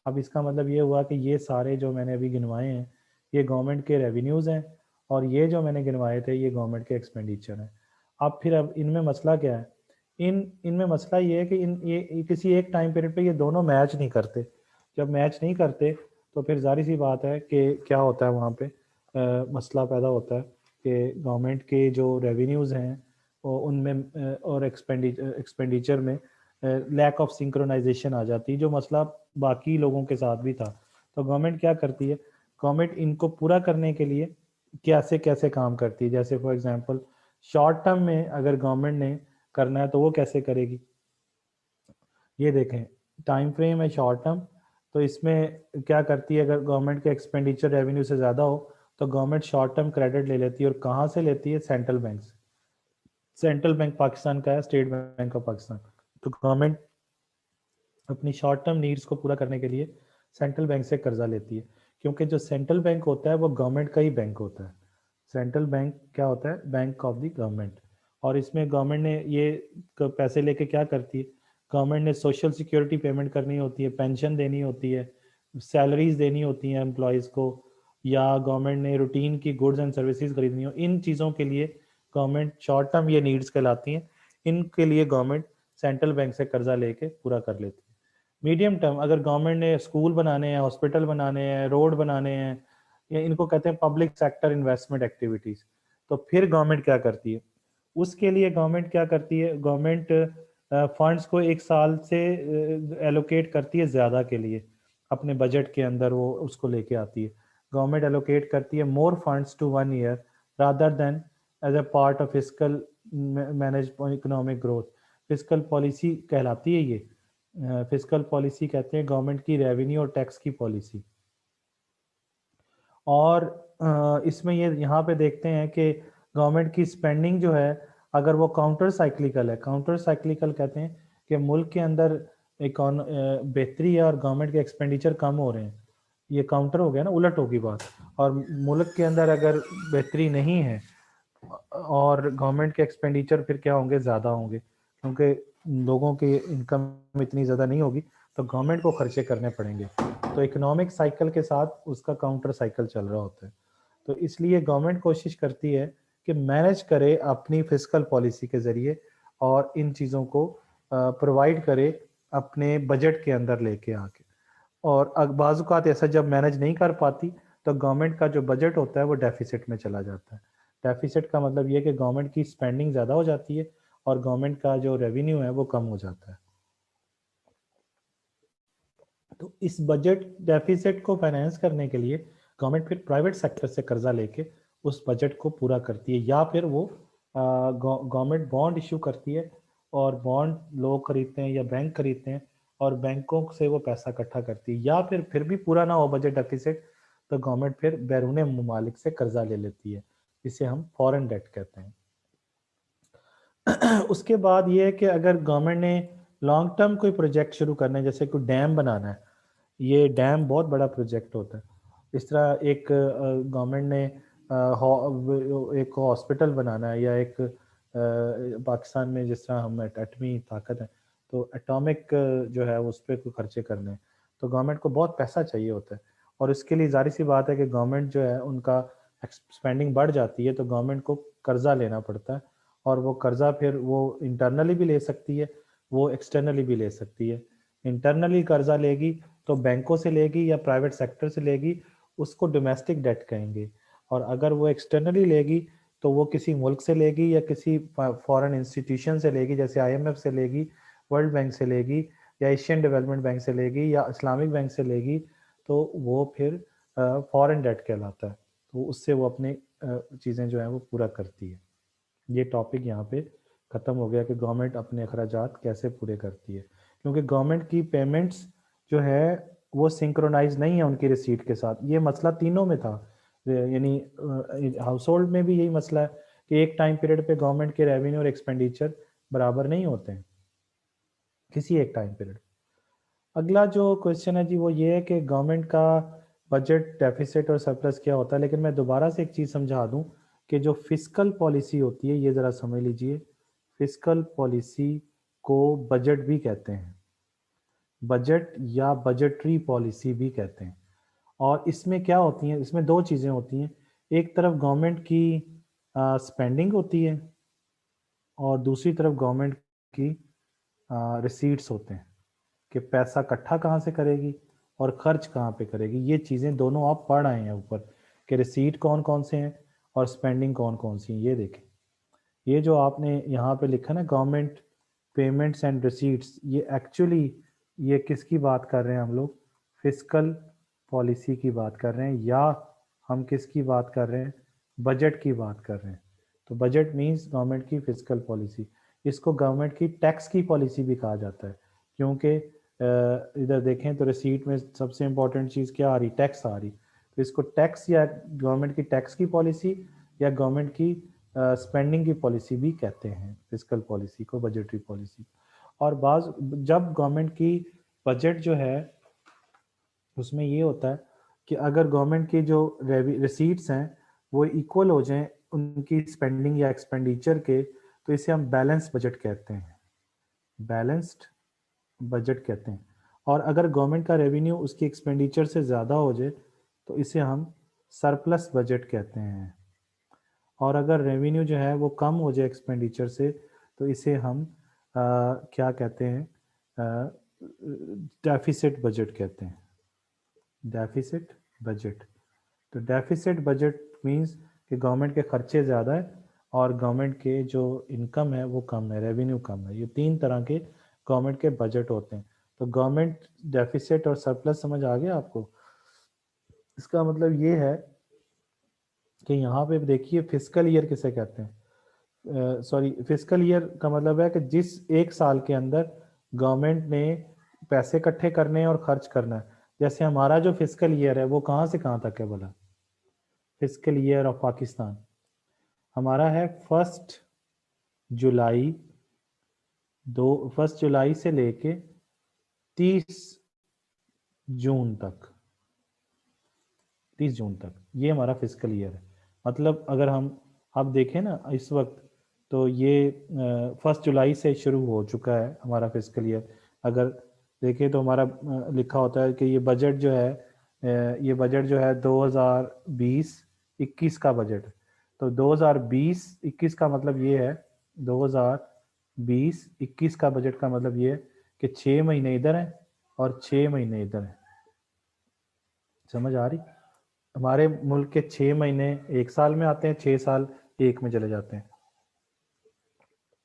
अब इसका मतलब ये हुआ कि ये सारे जो मैंने अभी गिनवाए हैं ये गवर्नमेंट के रेवेन्यूज़ हैं, और ये जो मैंने गिनवाए थे ये गवर्नमेंट के एक्सपेंडिचर हैं। अब इनमें मसला क्या है, इनमें मसला ये है कि ये किसी एक टाइम पीरियड पे ये दोनों मैच नहीं करते। जब मैच नहीं करते तो फिर जाहिर सी बात है कि क्या होता है वहाँ पे, मसला पैदा होता है कि गवर्नमेंट के जो रेवेन्यूज़ हैं उनमें और एक्सपेंडिचर में लैक ऑफ सिंक्रोनाइजेशन आ जाती है, जो मसला बाकी लोगों के साथ भी था। तो गवर्नमेंट क्या करती है, गवर्नमेंट इनको पूरा करने के लिए कैसे कैसे काम करती है। जैसे फॉर एग्जांपल शॉर्ट टर्म में अगर गवर्नमेंट ने करना है तो वो कैसे करेगी, ये देखें, टाइम फ्रेम है शॉर्ट टर्म। तो इसमें क्या करती है, अगर गवर्नमेंट के एक्सपेंडिचर रेवेन्यू से ज़्यादा हो तो गवर्नमेंट शॉर्ट टर्म क्रेडिट ले लेती है, और कहाँ से लेती है, सेंट्रल बैंक से। सेंट्रल बैंक पाकिस्तान का है, स्टेट बैंक ऑफ पाकिस्तान। तो गवर्नमेंट अपनी शॉर्ट टर्म नीड्स को पूरा करने के लिए सेंट्रल बैंक से कर्जा लेती है, क्योंकि जो सेंट्रल बैंक होता है वो गवर्नमेंट का ही बैंक होता है। सेंट्रल बैंक क्या होता है, बैंक ऑफ द गवर्नमेंट। और इसमें गवर्नमेंट ने ये पैसे लेके क्या करती है, गवर्नमेंट ने सोशल सिक्योरिटी पेमेंट करनी होती है, पेंशन देनी होती है, सैलरीज देनी होती हैं एम्प्लॉयज़ को, या गवर्नमेंट ने रूटीन की गुड्स एंड सर्विसेज खरीदनी हो। इन चीज़ों के लिए गवर्नमेंट शॉर्ट टर्म ये नीड्स कहलाती हैं, इनके लिए गवर्नमेंट सेंट्रल बैंक से कर्जा लेके पूरा कर लेती है। मीडियम टर्म, अगर गवर्नमेंट ने स्कूल बनाने हैं, हॉस्पिटल बनाने हैं, रोड बनाने हैं, या इनको कहते हैं पब्लिक सेक्टर इन्वेस्टमेंट एक्टिविटीज़, तो फिर गवर्नमेंट क्या करती है, उसके लिए गवर्नमेंट क्या करती है, गवर्नमेंट फंड्स को एक साल से एलोकेट करती है ज़्यादा के लिए, अपने बजट के अंदर वो उसको लेके आती है। गवर्नमेंट एलोकेट करती है more funds to 1 year rather than as a part of fiscal manage economic growth. Fiscal policy कहलाती है ये, फिजिकल पॉलिसी कहते हैं गवर्नमेंट की रेवेन्यू और टैक्स की पॉलिसी। और इसमें ये यहाँ पे देखते हैं कि गवर्नमेंट की स्पेंडिंग जो है, अगर वो काउंटर साइक्लिकल है, काउंटर साइक्लिकल कहते हैं कि मुल्क के अंदर बेहतरी है और गवर्नमेंट के एक्सपेंडिचर कम हो रहे हैं, ये काउंटर हो गया ना, उलट होगी बात। और मुल्क के अंदर अगर बेहतरी नहीं है और गवर्नमेंट के एक्सपेंडिचर फिर क्या होंगे, ज़्यादा होंगे, क्योंकि लोगों की इनकम इतनी ज़्यादा नहीं होगी तो गवर्नमेंट को खर्चे करने पड़ेंगे। तो इकोनॉमिक साइकिल के साथ उसका काउंटर साइकिल चल रहा होता है। तो इसलिए गवर्नमेंट कोशिश करती है कि मैनेज करे अपनी फिजिकल पॉलिसी के ज़रिए और इन चीज़ों को प्रोवाइड करे अपने बजट के अंदर लेके आके। और बाज़ औक़ात ऐसा जब मैनेज नहीं कर पाती तो गवर्नमेंट का जो बजट होता है वो डेफिसिट में चला जाता है। डेफिसिट का मतलब ये है कि गवर्नमेंट की स्पेंडिंग ज़्यादा हो जाती है और गवर्नमेंट का जो रेवेन्यू है वो कम हो जाता है। तो इस बजट डेफिसिट को फाइनेंस करने के लिए गवर्नमेंट फिर प्राइवेट सेक्टर से कर्जा लेके उस बजट को पूरा करती है, या फिर वो गवर्नमेंट बॉन्ड इशू करती है और बॉन्ड लोग खरीदते हैं या बैंक खरीदते हैं और बैंकों से वो पैसा इकट्ठा करती है, या फिर भी पूरा ना हो बजट डेफिसिट तो गवर्नमेंट फिर बैरून ममालिक से कर्जा ले लेती है, जिसे हम फॉरेन डेट कहते हैं। उसके बाद ये है कि अगर गवर्नमेंट ने लॉन्ग टर्म कोई प्रोजेक्ट शुरू करना है, जैसे कोई डैम बनाना है, ये डैम बहुत बड़ा प्रोजेक्ट होता है। इस तरह एक गवर्नमेंट ने एक हॉस्पिटल बनाना है, या एक पाकिस्तान में जिस तरह हम एटमी ताकत है तो एटॉमिक जो है उस पर कोई खर्चे करने हैं, तो गवर्नमेंट को बहुत पैसा चाहिए होता है। और इसके लिए जाहिर सी बात है कि गवर्नमेंट जो है उनका स्पेंडिंग बढ़ जाती है तो गवर्नमेंट को कर्जा लेना पड़ता है, और वो कर्जा फिर वो इंटरनली भी ले सकती है, वो एक्सटर्नली भी ले सकती है। इंटरनली कर्जा लेगी तो बैंकों से लेगी या प्राइवेट सेक्टर से लेगी, उसको डोमेस्टिक डेट कहेंगे। और अगर वो एक्सटर्नली लेगी तो वो किसी मुल्क से लेगी या किसी फॉरेन इंस्टीट्यूशन से लेगी, जैसे आईएमएफ से लेगी, वर्ल्ड बैंक से लेगी, या एशियन डेवलपमेंट बैंक से लेगी, या इस्लामिक बैंक से लेगी, तो वो फिर फॉरेन डेट कहलाता है। तो उससे वो अपनी चीज़ें जो हैं वो पूरा करती है। ये टॉपिक यहाँ पे ख़त्म हो गया कि गवर्नमेंट अपने अखराजात कैसे पूरे करती है, क्योंकि गवर्नमेंट की पेमेंट्स जो है वो सिंक्रोनाइज नहीं है उनकी रिसीट के साथ। ये मसला तीनों में था, यानी हाउस होल्ड में भी यही मसला है कि एक टाइम पीरियड पे गवर्नमेंट के रेवेन्यू और एक्सपेंडिचर बराबर नहीं होते हैं किसी एक टाइम पीरियड। अगला जो क्वेश्चन है जी वो ये है कि गवर्नमेंट का बजट डेफिसिट और सरप्लस क्या होता है, लेकिन मैं दोबारा से एक चीज़ समझा दूं कि जो फिस्कल पॉलिसी होती है, ये ज़रा समझ लीजिए, फिस्कल पॉलिसी को बजट भी कहते हैं, बजट या बजटरी पॉलिसी भी कहते हैं। और इसमें क्या होती है, इसमें दो चीज़ें होती हैं, एक तरफ गवर्नमेंट की स्पेंडिंग होती है और दूसरी तरफ गवर्नमेंट की रिसीट्स होते हैं कि पैसा इकट्ठा कहाँ से करेगी और खर्च कहाँ पे करेगी। ये चीज़ें दोनों आप पढ़ आए हैं ऊपर कि रिसीट कौन कौन से हैं और स्पेंडिंग कौन कौन सी हैं। ये देखें, ये जो आपने यहाँ पे लिखा ना गवर्नमेंट पेमेंट्स एंड रिसीट्स, ये एक्चुअली ये किसकी बात कर रहे हैं हम लोग, फिस्कल पॉलिसी की बात कर रहे हैं, या हम किसकी बात कर रहे हैं, बजट की बात कर रहे हैं। तो बजट मीन्स गवर्नमेंट की फिस्कल पॉलिसी। इसको गवर्नमेंट की टैक्स की पॉलिसी भी कहा जाता है, क्योंकि इधर देखें तो रिसीट में सबसे इम्पोर्टेंट चीज़ क्या आ रही, टैक्स आ रही। तो इसको टैक्स या गवर्नमेंट की टैक्स की पॉलिसी या गवर्नमेंट की स्पेंडिंग की पॉलिसी भी कहते हैं, फिस्कल पॉलिसी को, बजटरी पॉलिसी। और बाज जब गवर्नमेंट की बजट जो है उसमें ये होता है कि अगर गवर्नमेंट की जो रिसीट्स हैं वो इक्वल हो जाएं उनकी स्पेंडिंग या एक्सपेंडिचर के, तो इसे हम बैलेंस बजट कहते हैं, बैलेंस्ड बजट कहते हैं। और अगर गवर्नमेंट का रेवेन्यू उसकी एक्सपेंडिचर से ज़्यादा हो जाए तो इसे हम सरप्लस बजट कहते हैं। और अगर रेवेन्यू जो है वो कम हो जाए एक्सपेंडिचर से तो इसे हम क्या कहते हैं, डेफिसिट बजट कहते हैं, डेफिसिट बजट। तो डेफिसिट बजट मींस कि गवर्नमेंट के खर्चे ज़्यादा है और गवर्नमेंट के जो इनकम है वो कम है, रेवेन्यू कम है। ये तीन तरह के गवर्नमेंट के बजट होते हैं। तो गवर्नमेंट डेफिसिट और सरप्लस समझ आ गया आपको। इसका मतलब ये है कि यहाँ पे देखिए फिस्कल ईयर किसे कहते हैं, सॉरी, फिस्कल ईयर का मतलब है कि जिस एक साल के अंदर गवर्नमेंट ने पैसे इकट्ठे करने हैं और खर्च करना है। जैसे हमारा जो फिस्कल ईयर है वो कहाँ से कहाँ तक है बोला, फिस्कल ईयर ऑफ पाकिस्तान हमारा है जुलाई फर्स्ट जुलाई से लेके 30 जून तक, 30 जून तक ये हमारा फिस्कल ईयर है। मतलब अगर हम अब देखें ना इस वक्त, तो ये 1 जुलाई से शुरू हो चुका है हमारा फिस्कल ईयर। अगर देखें तो हमारा लिखा होता है कि ये बजट जो है ये बजट जो है 2020-21 का बजट। तो 2020-21 का मतलब ये है 2020 20-21 का बजट का मतलब ये है कि 6 महीने इधर हैं और 6 महीने इधर हैं। समझ आ रही? हमारे मुल्क के 6 महीने एक साल में आते हैं, 6 साल एक में चले जाते हैं।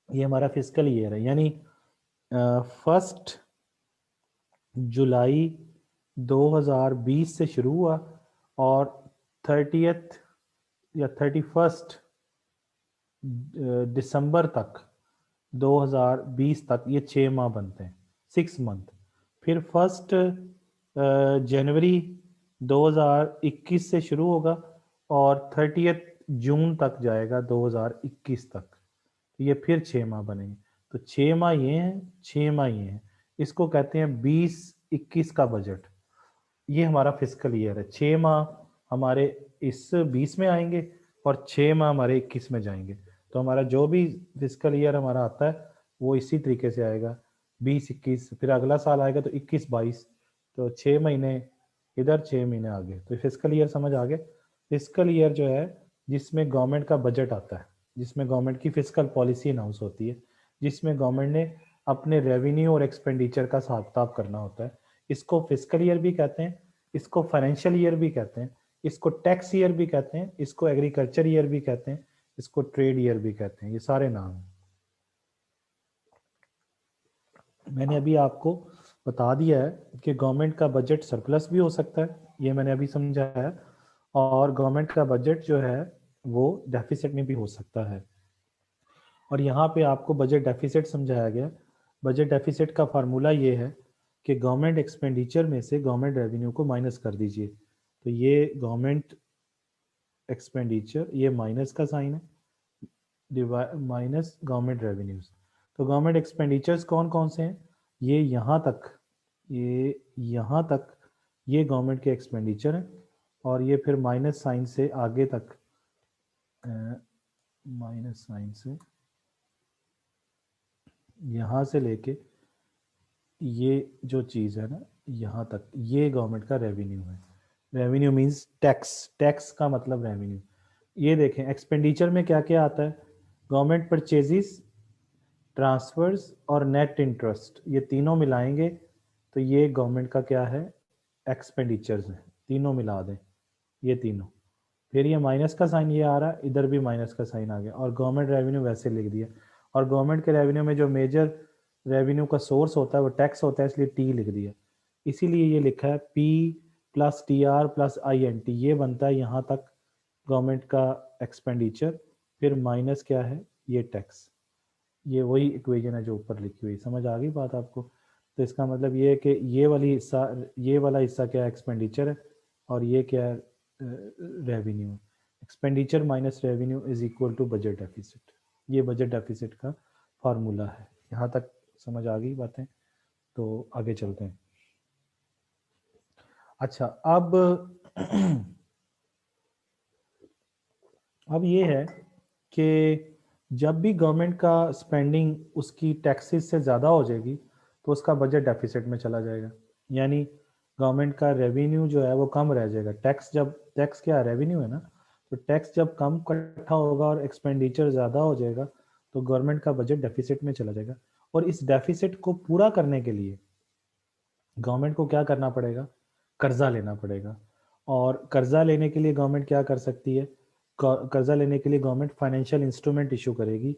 ये हमारा फिस्कल ईयर है, यानी 1 जुलाई 2020 से शुरू हुआ और 30th या 31 दिसंबर तक 2020 तक ये 6 माह बनते हैं, 6 मंथ। फिर 1 जनवरी 2021 से शुरू होगा और 30th जून तक जाएगा 2021 तक। तो ये फिर 6 माह बनेंगे। तो 6 माह ये हैं, 6 माह ये हैं। इसको कहते हैं 20-21 का बजट। ये हमारा फिस्कल ईयर है। 6 माह हमारे इस 20 में आएंगे और 6 माह हमारे 21 में जाएंगे। तो हमारा जो भी फिस्कल ईयर हमारा आता है वो इसी तरीके से आएगा, 20-21, फिर अगला साल आएगा तो 21-22, तो 6 महीने इधर, 6 महीने आगे। तो फिस्कल ईयर समझ आ गए? फिस्कल ईयर जो है जिसमें गवर्नमेंट का बजट आता है, जिसमें गवर्नमेंट की फिस्कल पॉलिसी अनाउंस होती है, जिसमें गवर्नमेंट ने अपने रेवेन्यू और एक्सपेंडिचर का हिसाब किताब करना होता है, इसको फिस्कल ईयर भी कहते हैं, इसको फाइनेंशियल ईयर भी कहते हैं, इसको टैक्स ईयर भी कहते हैं, इसको एग्रीकल्चर ईयर भी कहते हैं, इसको ट्रेड ईयर भी कहते हैं। ये सारे नाम हैं। मैंने अभी आपको बता दिया है कि गवर्नमेंट का बजट सरप्लस भी हो सकता है, ये मैंने अभी समझाया है, और गवर्नमेंट का बजट जो है वो डेफिसिट में भी हो सकता है। और यहाँ पे आपको बजट डेफिसिट समझाया गया। बजट डेफिसिट का फार्मूला ये है कि गवर्नमेंट एक्सपेंडिचर में से गवर्नमेंट रेवेन्यू को माइनस कर दीजिए। तो ये गवर्नमेंट एक्सपेंडिचर, ये माइनस का साइन है, माइनस गवर्नमेंट रेवेन्यूज। तो गवर्नमेंट एक्सपेंडिचर्स कौन कौन से हैं? ये यहाँ तक, ये यहाँ तक ये गवर्नमेंट के एक्सपेंडिचर हैं, और ये फिर माइनस साइन से आगे तक, माइनस साइन से यहाँ से लेके ये जो चीज़ है ना यहाँ तक, ये गवर्नमेंट का रेवेन्यू है। रेवेन्यू मींस टैक्स, टैक्स का मतलब रेवेन्यू। ये देखें एक्सपेंडिचर में क्या क्या आता है, गवर्नमेंट परचेजेस, ट्रांसफर्स और नेट इंटरेस्ट, ये तीनों मिलाएंगे तो ये गवर्नमेंट का क्या है, एक्सपेंडिचर्स है। तीनों मिला दें ये तीनों, फिर ये माइनस का साइन ये आ रहा है, इधर भी माइनस का साइन आ गया, और गवर्नमेंट रेवेन्यू वैसे लिख दिया। और गवर्नमेंट के रेवेन्यू में जो मेजर रेवेन्यू का सोर्स होता है वो टैक्स होता है, इसलिए टी लिख दिया। इसीलिए ये लिखा है P plus T R plus I N T, ये बनता है यहाँ तक गवर्नमेंट का एक्सपेंडिचर, फिर माइनस क्या है, ये टैक्स। ये वही इक्वेशन है जो ऊपर लिखी हुई। समझ आ गई बात आपको? तो इसका मतलब ये है कि ये वाली हिस्सा, ये वाला हिस्सा क्या है, एक्सपेंडिचर है, और ये क्या है, revenue. Expenditure minus revenue is equal to budget deficit. ये बजट डेफिसिट का फार्मूला है। यहाँ तक समझ आ गई बातें? तो आगे चलते हैं। अच्छा, अब ये है कि जब भी गवर्नमेंट का स्पेंडिंग उसकी टैक्सेस से ज़्यादा हो जाएगी तो उसका बजट डेफिसिट में चला जाएगा, यानी गवर्नमेंट का रेवेन्यू जो है वो कम रह जाएगा। टैक्स जब, टैक्स क्या रेवेन्यू है ना, तो टैक्स जब कम इकट्ठा होगा और एक्सपेंडिचर ज़्यादा हो जाएगा तो गवर्नमेंट का बजट डेफिसिट में चला जाएगा। और इस डेफिसिट को पूरा करने के लिए गवर्नमेंट को क्या करना पड़ेगा, कर्जा लेना पड़ेगा। और कर्जा लेने के लिए गवर्नमेंट क्या कर सकती है, कर्जा लेने के लिए गवर्नमेंट फाइनेंशियल इंस्ट्रूमेंट इशू करेगी,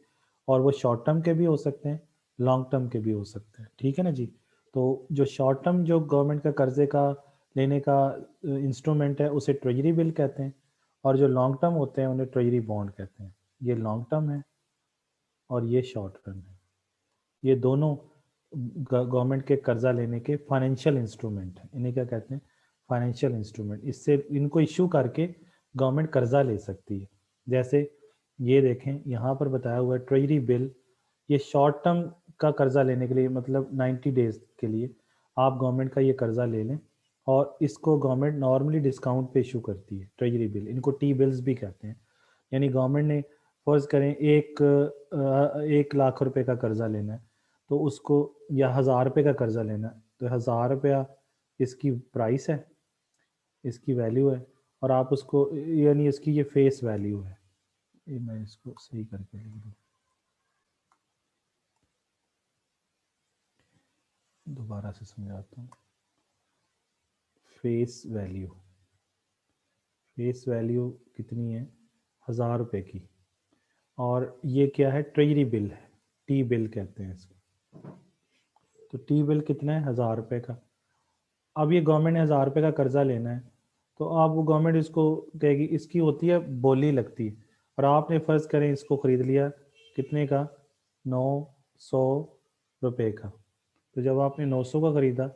और वो शॉर्ट टर्म के भी हो सकते हैं, लॉन्ग टर्म के भी हो सकते हैं। ठीक है ना जी? तो जो शॉर्ट टर्म जो गवर्नमेंट का कर्जे का लेने का इंस्ट्रूमेंट है उसे ट्रेजरी बिल कहते हैं, और जो लॉन्ग टर्म होते हैं उन्हें ट्रेजरी बॉन्ड कहते हैं। ये लॉन्ग टर्म है और ये शॉर्ट टर्म है। ये दोनों गवर्नमेंट के कर्जा लेने के फाइनेंशियल इंस्ट्रूमेंट हैं। इन्हें क्या कहते हैं, फाइनेंशियल इंस्ट्रूमेंट। इससे इनको इशू करके गवर्नमेंट कर्जा ले सकती है। जैसे ये देखें यहाँ पर बताया हुआ है ट्रेजरी बिल, ये शॉर्ट टर्म का कर्जा लेने के लिए, मतलब 90 डेज के लिए आप गवर्नमेंट का ये कर्जा ले लें, और इसको गवर्नमेंट नॉर्मली डिस्काउंट पे इशू करती है ट्रेजरी बिल। इनको टी बिल्स भी कहते हैं। यानी गवर्नमेंट ने फर्ज करें 1 लाख रुपए का कर्जा लेना है, तो उसको, या 1000 रुपये का कर्जा लेना है, तो 1000 रुपया इसकी प्राइस है, इसकी वैल्यू है, और आप उसको, यानी इसकी ये फेस वैल्यू है। ये मैं इसको सही करके लिख दूँ, दोबारा से समझाता हूँ। फेस वैल्यू, फेस वैल्यू कितनी है? 1000 रुपये की। और ये क्या है? ट्रेजरी बिल है, टी बिल कहते हैं इसको। तो टी बिल कितना है? 1000 रुपये का। अब ये गवर्नमेंट ने 1000 रुपये का कर्जा लेना है, तो आप वो गवर्नमेंट इसको कहेगी, इसकी होती है बोली लगती है, और आपने फ़र्ज़ करें इसको ख़रीद लिया कितने का? 900 रुपये का। तो जब आपने 900 का ख़रीदा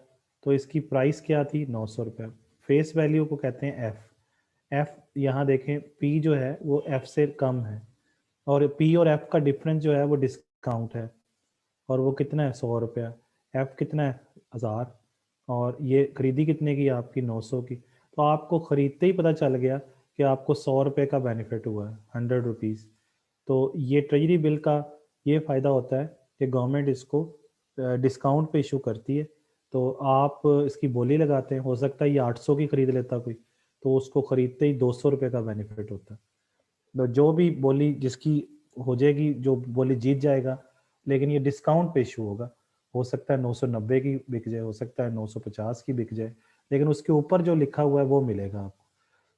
तो इसकी प्राइस क्या थी? 900 रुपये। फेस वैल्यू को कहते हैं एफ़। एफ़ यहाँ देखें, पी जो है वो एफ़ से कम है, और पी और एफ़ का डिफरेंस जो है वो डिस्काउंट है, और वो कितना है? 100 रुपया। एफ़ कितना है? 1000। और ये खरीदी कितने की? आपकी 900 की। तो आपको ख़रीदते ही पता चल गया कि आपको 100 रुपये का बेनिफिट हुआ है, 100 रुपीज़। तो ये ट्रेजरी बिल का ये फ़ायदा होता है कि गवर्नमेंट इसको डिस्काउंट पे इशू करती है, तो आप इसकी बोली लगाते हैं। हो सकता है ये 800 की ख़रीद लेता कोई, तो उसको ख़रीदते ही 200 रुपये का बेनिफिट होता है। तो जो भी बोली जिसकी हो जाएगी, जो बोली जीत जाएगा, लेकिन ये डिस्काउंट पे इशू होगा। हो सकता है 990 की बिक जाए, हो सकता है 950 की बिक जाए, लेकिन उसके ऊपर जो लिखा हुआ है वो मिलेगा आपको।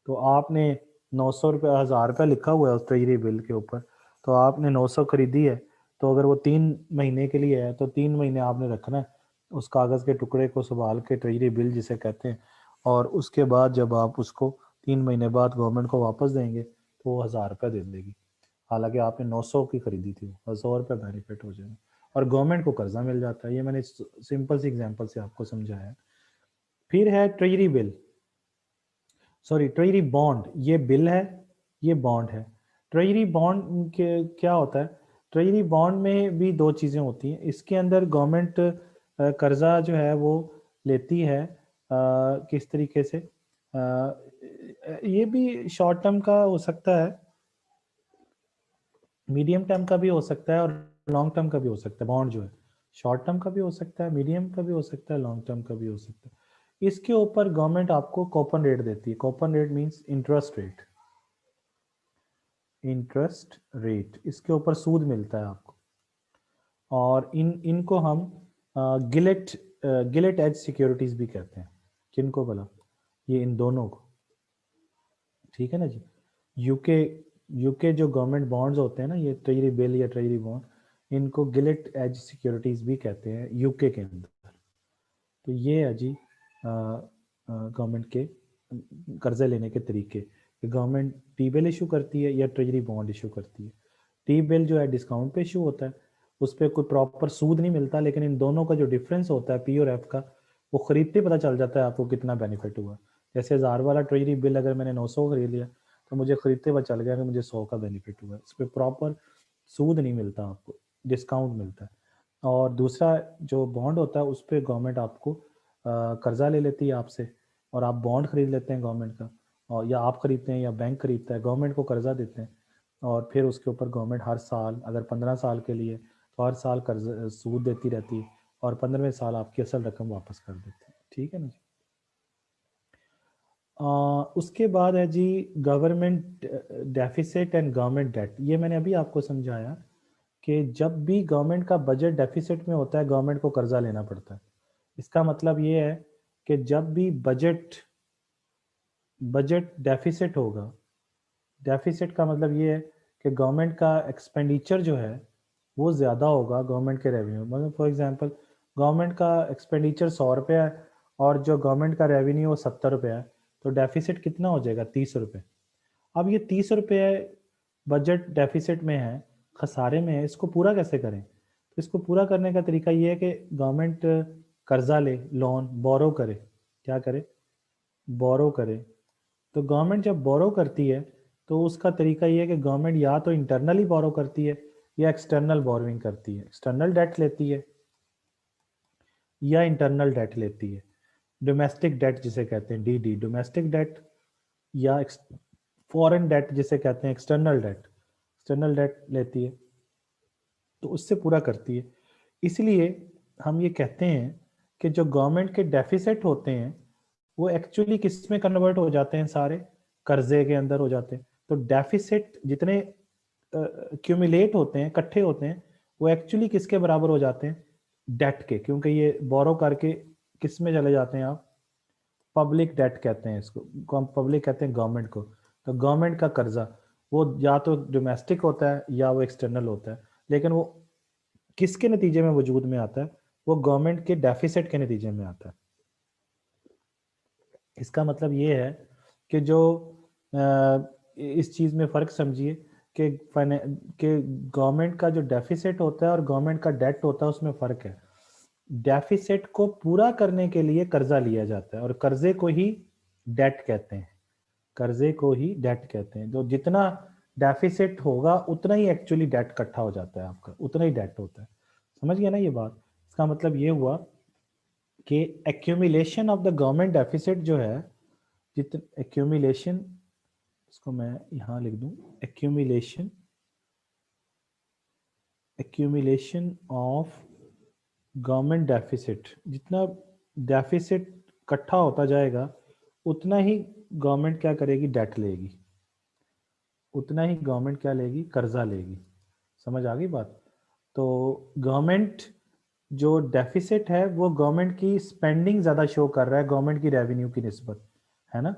तो आपने 900 रुपये, 1000 रुपये लिखा हुआ है उस ट्रेजरी बिल के ऊपर, तो आपने 900 खरीदी है, तो अगर वो 3 महीने के लिए है तो 3 महीने आपने रखना है उस कागज़ के टुकड़े को संभाल के, ट्रेजरी बिल जिसे कहते हैं। और उसके बाद जब आप उसको 3 महीने बाद गवर्नमेंट को वापस देंगे तो वो 1000 रुपये दे देगी। हालांकि आपने 900 की खरीदी थी, 100 रुपये बेनिफिट हो जाएगा, और गवर्नमेंट को कर्जा मिल जाता है। ये मैंने सिंपल सी एग्जांपल से आपको समझाया है। फिर है treasury bill, sorry treasury bond. ये बिल है, ये बॉन्ड है। ट्रेजरी बॉन्ड के क्या होता है? ट्रेजरी बॉन्ड में भी दो चीज़ें होती हैं। इसके अंदर गवर्नमेंट कर्जा जो है वो लेती है, किस तरीके से? ये भी शॉर्ट टर्म का हो सकता है, मीडियम टर्म का भी हो सकता है, और लॉन्ग टर्म का भी हो सकता है। बॉन्ड जो है शॉर्ट टर्म का भी हो सकता है, मीडियम का भी हो सकता है, लॉन्ग टर्म का भी हो सकता है। इसके ऊपर गवर्नमेंट आपको कूपन रेट देती है। Coupon rate means interest rate, interest rate, इसके ऊपर सूद मिलता है आपको। और इनको हम गिलेट गिलेट एज सिक्योरिटीज भी कहते हैं। किनको भला? ये इन दोनों को, ठीक है ना जी। यूके यूके जो गवर्नमेंट बॉन्ड्स होते हैं ना, ये ट्रेजरी बिल या ट्रेजरी बॉन्ड, इनको गिलेट एज सिक्योरिटीज भी कहते हैं यूके के अंदर। तो ये है जी गवर्नमेंट के कर्जे लेने के तरीके। गवर्नमेंट टी बिल इशू करती है या ट्रेजरी बॉन्ड इशू करती है। टी बिल जो है डिस्काउंट पे इशू होता है, उस पर कोई प्रॉपर सूद नहीं मिलता, लेकिन इन दोनों का जो डिफरेंस होता है पी और एफ का, वो खरीदते पता चल जाता है आपको कितना बेनिफिट हुआ। जैसे 1000 वाला ट्रेजरी बिल अगर मैंने 900 खरीद लिया, तो मुझे खरीदते पता चल गया कि मुझे 100 का बेनिफिट हुआ है। इस पर प्रॉपर सूद नहीं मिलता आपको, डिस्काउंट मिलता है। और दूसरा जो बॉन्ड होता है उस पर गवर्नमेंट आपको कर्जा ले लेती है आपसे, और आप बॉन्ड खरीद लेते हैं गवर्नमेंट का, और या आप खरीदते हैं या बैंक खरीदता है, गवर्नमेंट को कर्जा देते हैं। और फिर उसके ऊपर गवर्नमेंट हर साल, अगर 15 साल के लिए, तो हर साल कर्ज सूद देती रहती है, और 15वें साल आपकी असल रकम वापस कर देती है। ठीक है ना जी। उसके बाद है जी government deficit and government debt. ये मैंने अभी आपको समझाया कि जब भी गवर्नमेंट का बजट डेफिसिट में होता है, गवर्नमेंट को कर्जा लेना पड़ता है। इसका मतलब ये है कि जब भी बजट बजट डेफिसिट होगा, डेफिसिट का मतलब ये है कि गवर्नमेंट का एक्सपेंडिचर जो है वो ज़्यादा होगा गवर्नमेंट के रेवेन्यू। मतलब फॉर एग्जांपल गवर्नमेंट का एक्सपेंडिचर 100 रुपये है, और जो गवर्नमेंट का रेवेन्यू वो 70 रुपये है, तो डेफिसिट कितना हो जाएगा? 30 रुपये। अब ये 30 रुपये बजट डेफिसिट में है, खसारे में है, इसको पूरा कैसे करें? तो इसको पूरा करने का तरीका ये है कि गवर्नमेंट कर्जा ले, लोन बोरो करे। क्या करे? बोरो करे। तो गवर्नमेंट जब बोरो करती है तो उसका तरीका ये है कि गवर्नमेंट या तो इंटरनली बोरो करती है या एक्सटर्नल बोरोइंग करती है। एक्सटर्नल डेट लेती है या इंटरनल डेट लेती है। डोमेस्टिक डेट जिसे कहते हैं डीडी, डोमेस्टिक डेट, या फॉरेन डेट जिसे कहते हैं एक्सटर्नल डेट, एक्सटर्नल डेट लेती है, तो उससे पूरा करती है। इसलिए हम ये कहते हैं कि जो गवर्नमेंट के डेफिसिट होते हैं वो एक्चुअली किस में कन्वर्ट हो जाते हैं? सारे कर्जे के अंदर हो जाते हैं। तो डेफिसिट जितने क्यूमुलेट होते हैं, इकट्ठे होते हैं, वो एक्चुअली किसके बराबर हो जाते हैं? डेट के, क्योंकि ये बोरो करके किस में चले जाते हैं आप, पब्लिक डेट कहते हैं इसको, पब्लिक कहते हैं गवर्नमेंट को। तो गवर्नमेंट का कर्जा वो या तो डोमेस्टिक होता है या वो एक्सटर्नल होता है, लेकिन वो किसके नतीजे में वजूद में आता है, वो गवर्नमेंट के डेफिसिट के नतीजे में आता है। इसका मतलब ये है कि जो इस चीज़ में फ़र्क समझिए कि गवर्नमेंट का जो डेफिसिट होता है और गवर्नमेंट का डेट होता है, उसमें फ़र्क है। डेफिसिट को पूरा करने के लिए कर्जा लिया जाता है और कर्जे को ही डेट कहते हैं, कर्जे को ही डेट कहते हैं। जो जितना डेफिसिट होगा उतना ही एक्चुअली डेट इकट्ठा हो जाता है आपका, उतना ही डेट होता है। समझ गया ना ये बात? इसका मतलब ये हुआ कि accumulation of the government deficit जो है, जितना एक्यूमुलेशन, इसको मैं यहाँ लिख दूं, accumulation, accumulation of government deficit, जितना डेफिसिट इकट्ठा होता जाएगा उतना ही गवर्नमेंट क्या करेगी, डेट लेगी, उतना ही गवर्नमेंट क्या लेगी, कर्जा लेगी। समझ आ गई बात? तो गवर्नमेंट जो डेफिसिट है वो गवर्नमेंट की स्पेंडिंग ज़्यादा शो कर रहा है गवर्नमेंट की रेवेन्यू की निस्बत, है ना।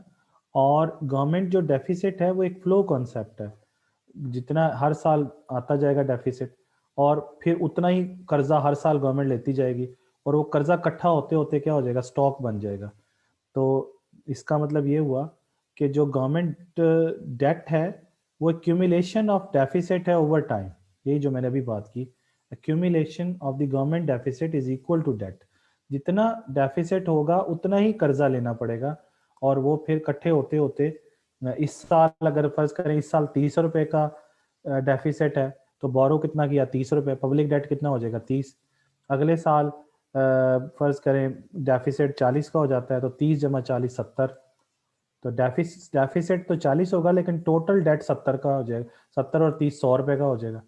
और गवर्नमेंट जो डेफिसिट है वो एक फ्लो कॉन्सेप्ट है, जितना हर साल आता जाएगा डेफिसिट और फिर उतना ही कर्जा हर साल गवर्नमेंट लेती जाएगी और वो कर्जा इकट्ठा होते होते क्या हो जाएगा, स्टॉक बन जाएगा। तो इसका मतलब ये हुआ कि जो गवर्नमेंट डेट है वो एक्यूमुलेशन ऑफ डेफिसिट है ओवर टाइम। यही जो मैंने अभी बात की, accumulation of the government deficit is equal to debt. जितना डेफिसिट होगा उतना ही कर्जा लेना पड़ेगा और वो फिर इकट्ठे होते होते, इस साल अगर फर्ज करें इस साल 30 रुपए का डेफिसिट है तो बोरो कितना किया, 30 रुपए, पब्लिक डेट कितना हो जाएगा, 30। अगले साल फर्ज करें डेफिसिट 40 का हो जाता है तो 30 जमा 40 70। तो डेफिसिट तो 40 होगा लेकिन टोटल डेट 70 का हो जाएगा, 70 और 30 100 रुपए का हो जाएगा।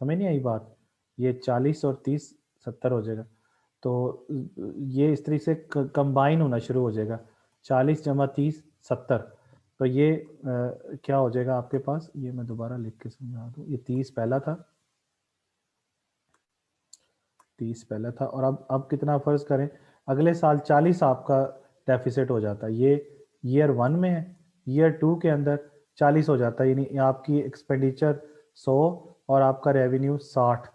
समझ नहीं आई बात? ये 40 और 30 70 हो जाएगा। तो ये इस तरीके से कंबाइन होना शुरू हो जाएगा, 40 जमा 30 70। तो ये क्या हो जाएगा आपके पास, ये मैं दोबारा लिख के समझा दूँ। ये 30 पहला था, 30 पहला था, और अब कितना फर्ज करें, अगले साल 40 आपका डेफिसिट हो जाता है। ये ईयर 1 में है, ईयर 2 के अंदर 40 हो जाता है, यानी आपकी एक्सपेंडिचर 100 और आपका रेवेन्यू 60,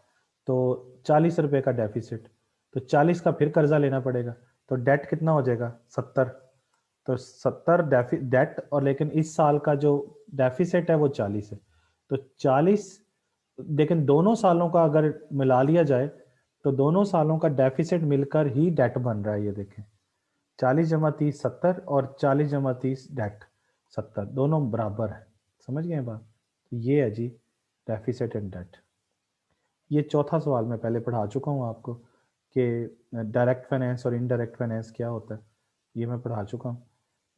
तो 40 रुपए का डेफिसिट। तो 40 का फिर कर्जा लेना पड़ेगा, तो डेट कितना हो जाएगा, 70। तो 70 डेट, और लेकिन इस साल का जो डेफिसिट है वो 40 है। तो 40, लेकिन दोनों सालों का अगर मिला लिया जाए तो दोनों सालों का डेफिसिट मिलकर ही डेट बन रहा है। ये देखें, 40 जमा 30 70 और 40 जमा 30 डेट 70, दोनों बराबर है। समझ गए बात? तो ये है जी डेफिसिट एंड डेट। ये चौथा सवाल मैं पहले पढ़ा चुका हूँ आपको कि डायरेक्ट फाइनेंस और इनडायरेक्ट फाइनेंस क्या होता है, ये मैं पढ़ा चुका हूँ।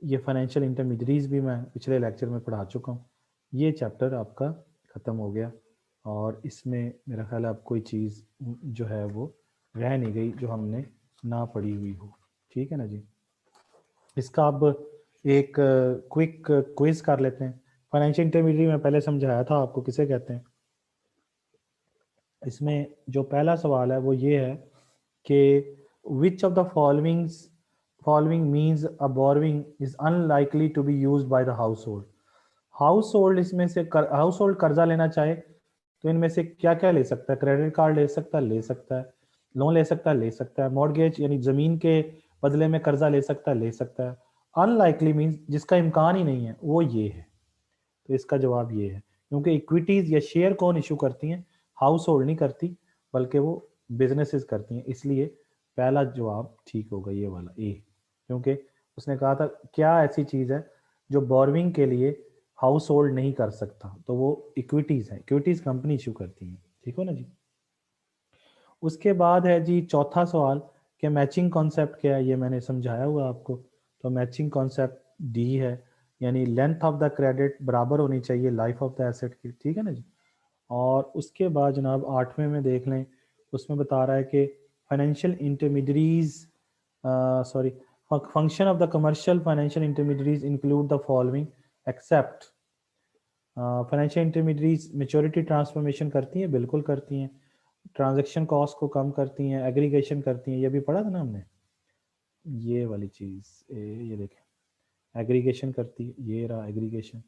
ये फाइनेंशियल इंटरमीडियरीज भी मैं पिछले लेक्चर में पढ़ा चुका हूँ। ये चैप्टर आपका ख़त्म हो गया और इसमें मेरा ख्याल है अब कोई चीज़ जो है वो रह नहीं गई जो हमने ना पढ़ी हुई हो। ठीक है ना जी? इसका अब एक क्विक क्विज कर लेते हैं। फाइनेंशियल इंटरमीडिएट में पहले समझाया था आपको किसे कहते हैं। इसमें जो पहला सवाल है वो ये है कि which of the following means a borrowing is unlikely to be used by the household. Household इसमें से हाउस होल्ड कर्जा लेना चाहे तो इनमें से क्या क्या ले सकता है, क्रेडिट कार्ड ले सकता है, लोन ले सकता है, मॉर्गेज यानी जमीन के बदले में कर्जा ले सकता है। अनलाइकली मीन्स जिसका इम्कान ही नहीं है, वो ये है। तो इसका जवाब ये है, क्योंकि इक्विटीज या शेयर कौन इशू करती हैं, हाउस होल्ड नहीं करती बल्कि वो बिजनेसेस करती हैं। इसलिए पहला जवाब ठीक होगा ये वाला ए, क्योंकि उसने कहा था क्या ऐसी चीज है जो बोरोइंग के लिए हाउस होल्ड नहीं कर सकता, तो वो इक्विटीज है, इक्विटीज कंपनी इशू करती है। ठीक हो ना जी? उसके बाद है जी चौथा सवाल कि मैचिंग कॉन्सेप्ट क्या है, ये मैंने समझाया हुआ आपको। तो मैचिंग कॉन्सेप्ट डी है, यानी लेंथ ऑफ द क्रेडिट बराबर होनी चाहिए लाइफ ऑफ द एसेट की। ठीक है ना जी? और उसके बाद जनाब 8वें में देख लें, उसमें बता रहा है कि financial intermediaries sorry function of the commercial financial intermediaries include the following except. Financial intermediaries maturity transformation करती हैं, बिल्कुल करती हैं। ट्रांजैक्शन कॉस्ट को कम करती हैं, एग्रीगेशन करती हैं, ये भी पढ़ा था ना हमने, ये वाली चीज़, ये देखें एग्रीगेशन करती है, ये रहा एग्रीगेशन।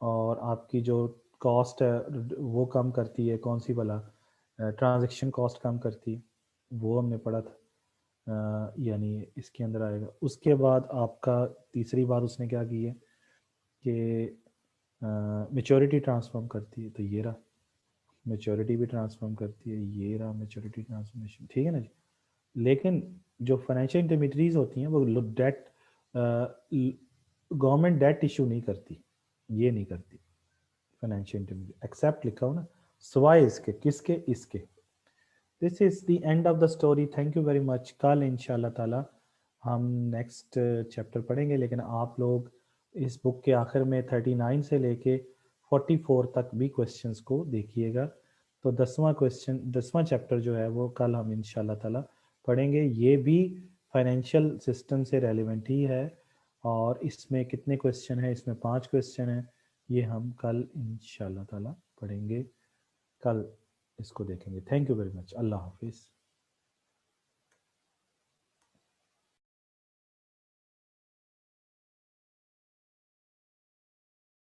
और आपकी जो कॉस्ट है वो कम करती है, कौन सी वाला, ट्रांजैक्शन कॉस्ट कम करती है, वो हमने पढ़ा था। यानी इसके अंदर आएगा। उसके बाद आपका तीसरी बात उसने क्या की है कि मेच्योरिटी ट्रांसफॉर्म करती है, तो ये रहा मेच्योरिटी भी ट्रांसफॉर्म करती है, ये रहा मेच्योरिटी ट्रांसफॉर्मेशन, ठीक है ना जी। लेकिन जो फाइनेंशियल इंटरमीडियरीज होती हैं वो डेट, गवर्नमेंट डेट इशू नहीं करती, ये नहीं करती फाइनेंशियल इंटरमीडिएट, एक्सेप्ट लिखा हो ना, सिवाय इसके, किसके, इसके। This is the end of the story, thank you very much. कल इंशाल्लाह ताला हम नेक्स्ट चैप्टर पढ़ेंगे, लेकिन आप लोग इस बुक के आखिर में 39 से लेके 44 तक भी क्वेश्चंस को देखिएगा। तो 10वां चैप्टर जो है वो कल हम इंशाल्लाह ताला पढ़ेंगे। ये भी फाइनेंशियल सिस्टम से रेलिवेंट ही है, और इसमें कितने क्वेश्चन है, इसमें 5 क्वेश्चन है। ये हम कल इंशाल्लाह ताला पढ़ेंगे, कल इसको देखेंगे। थैंक यू वेरी मच, अल्लाह हाफिज़।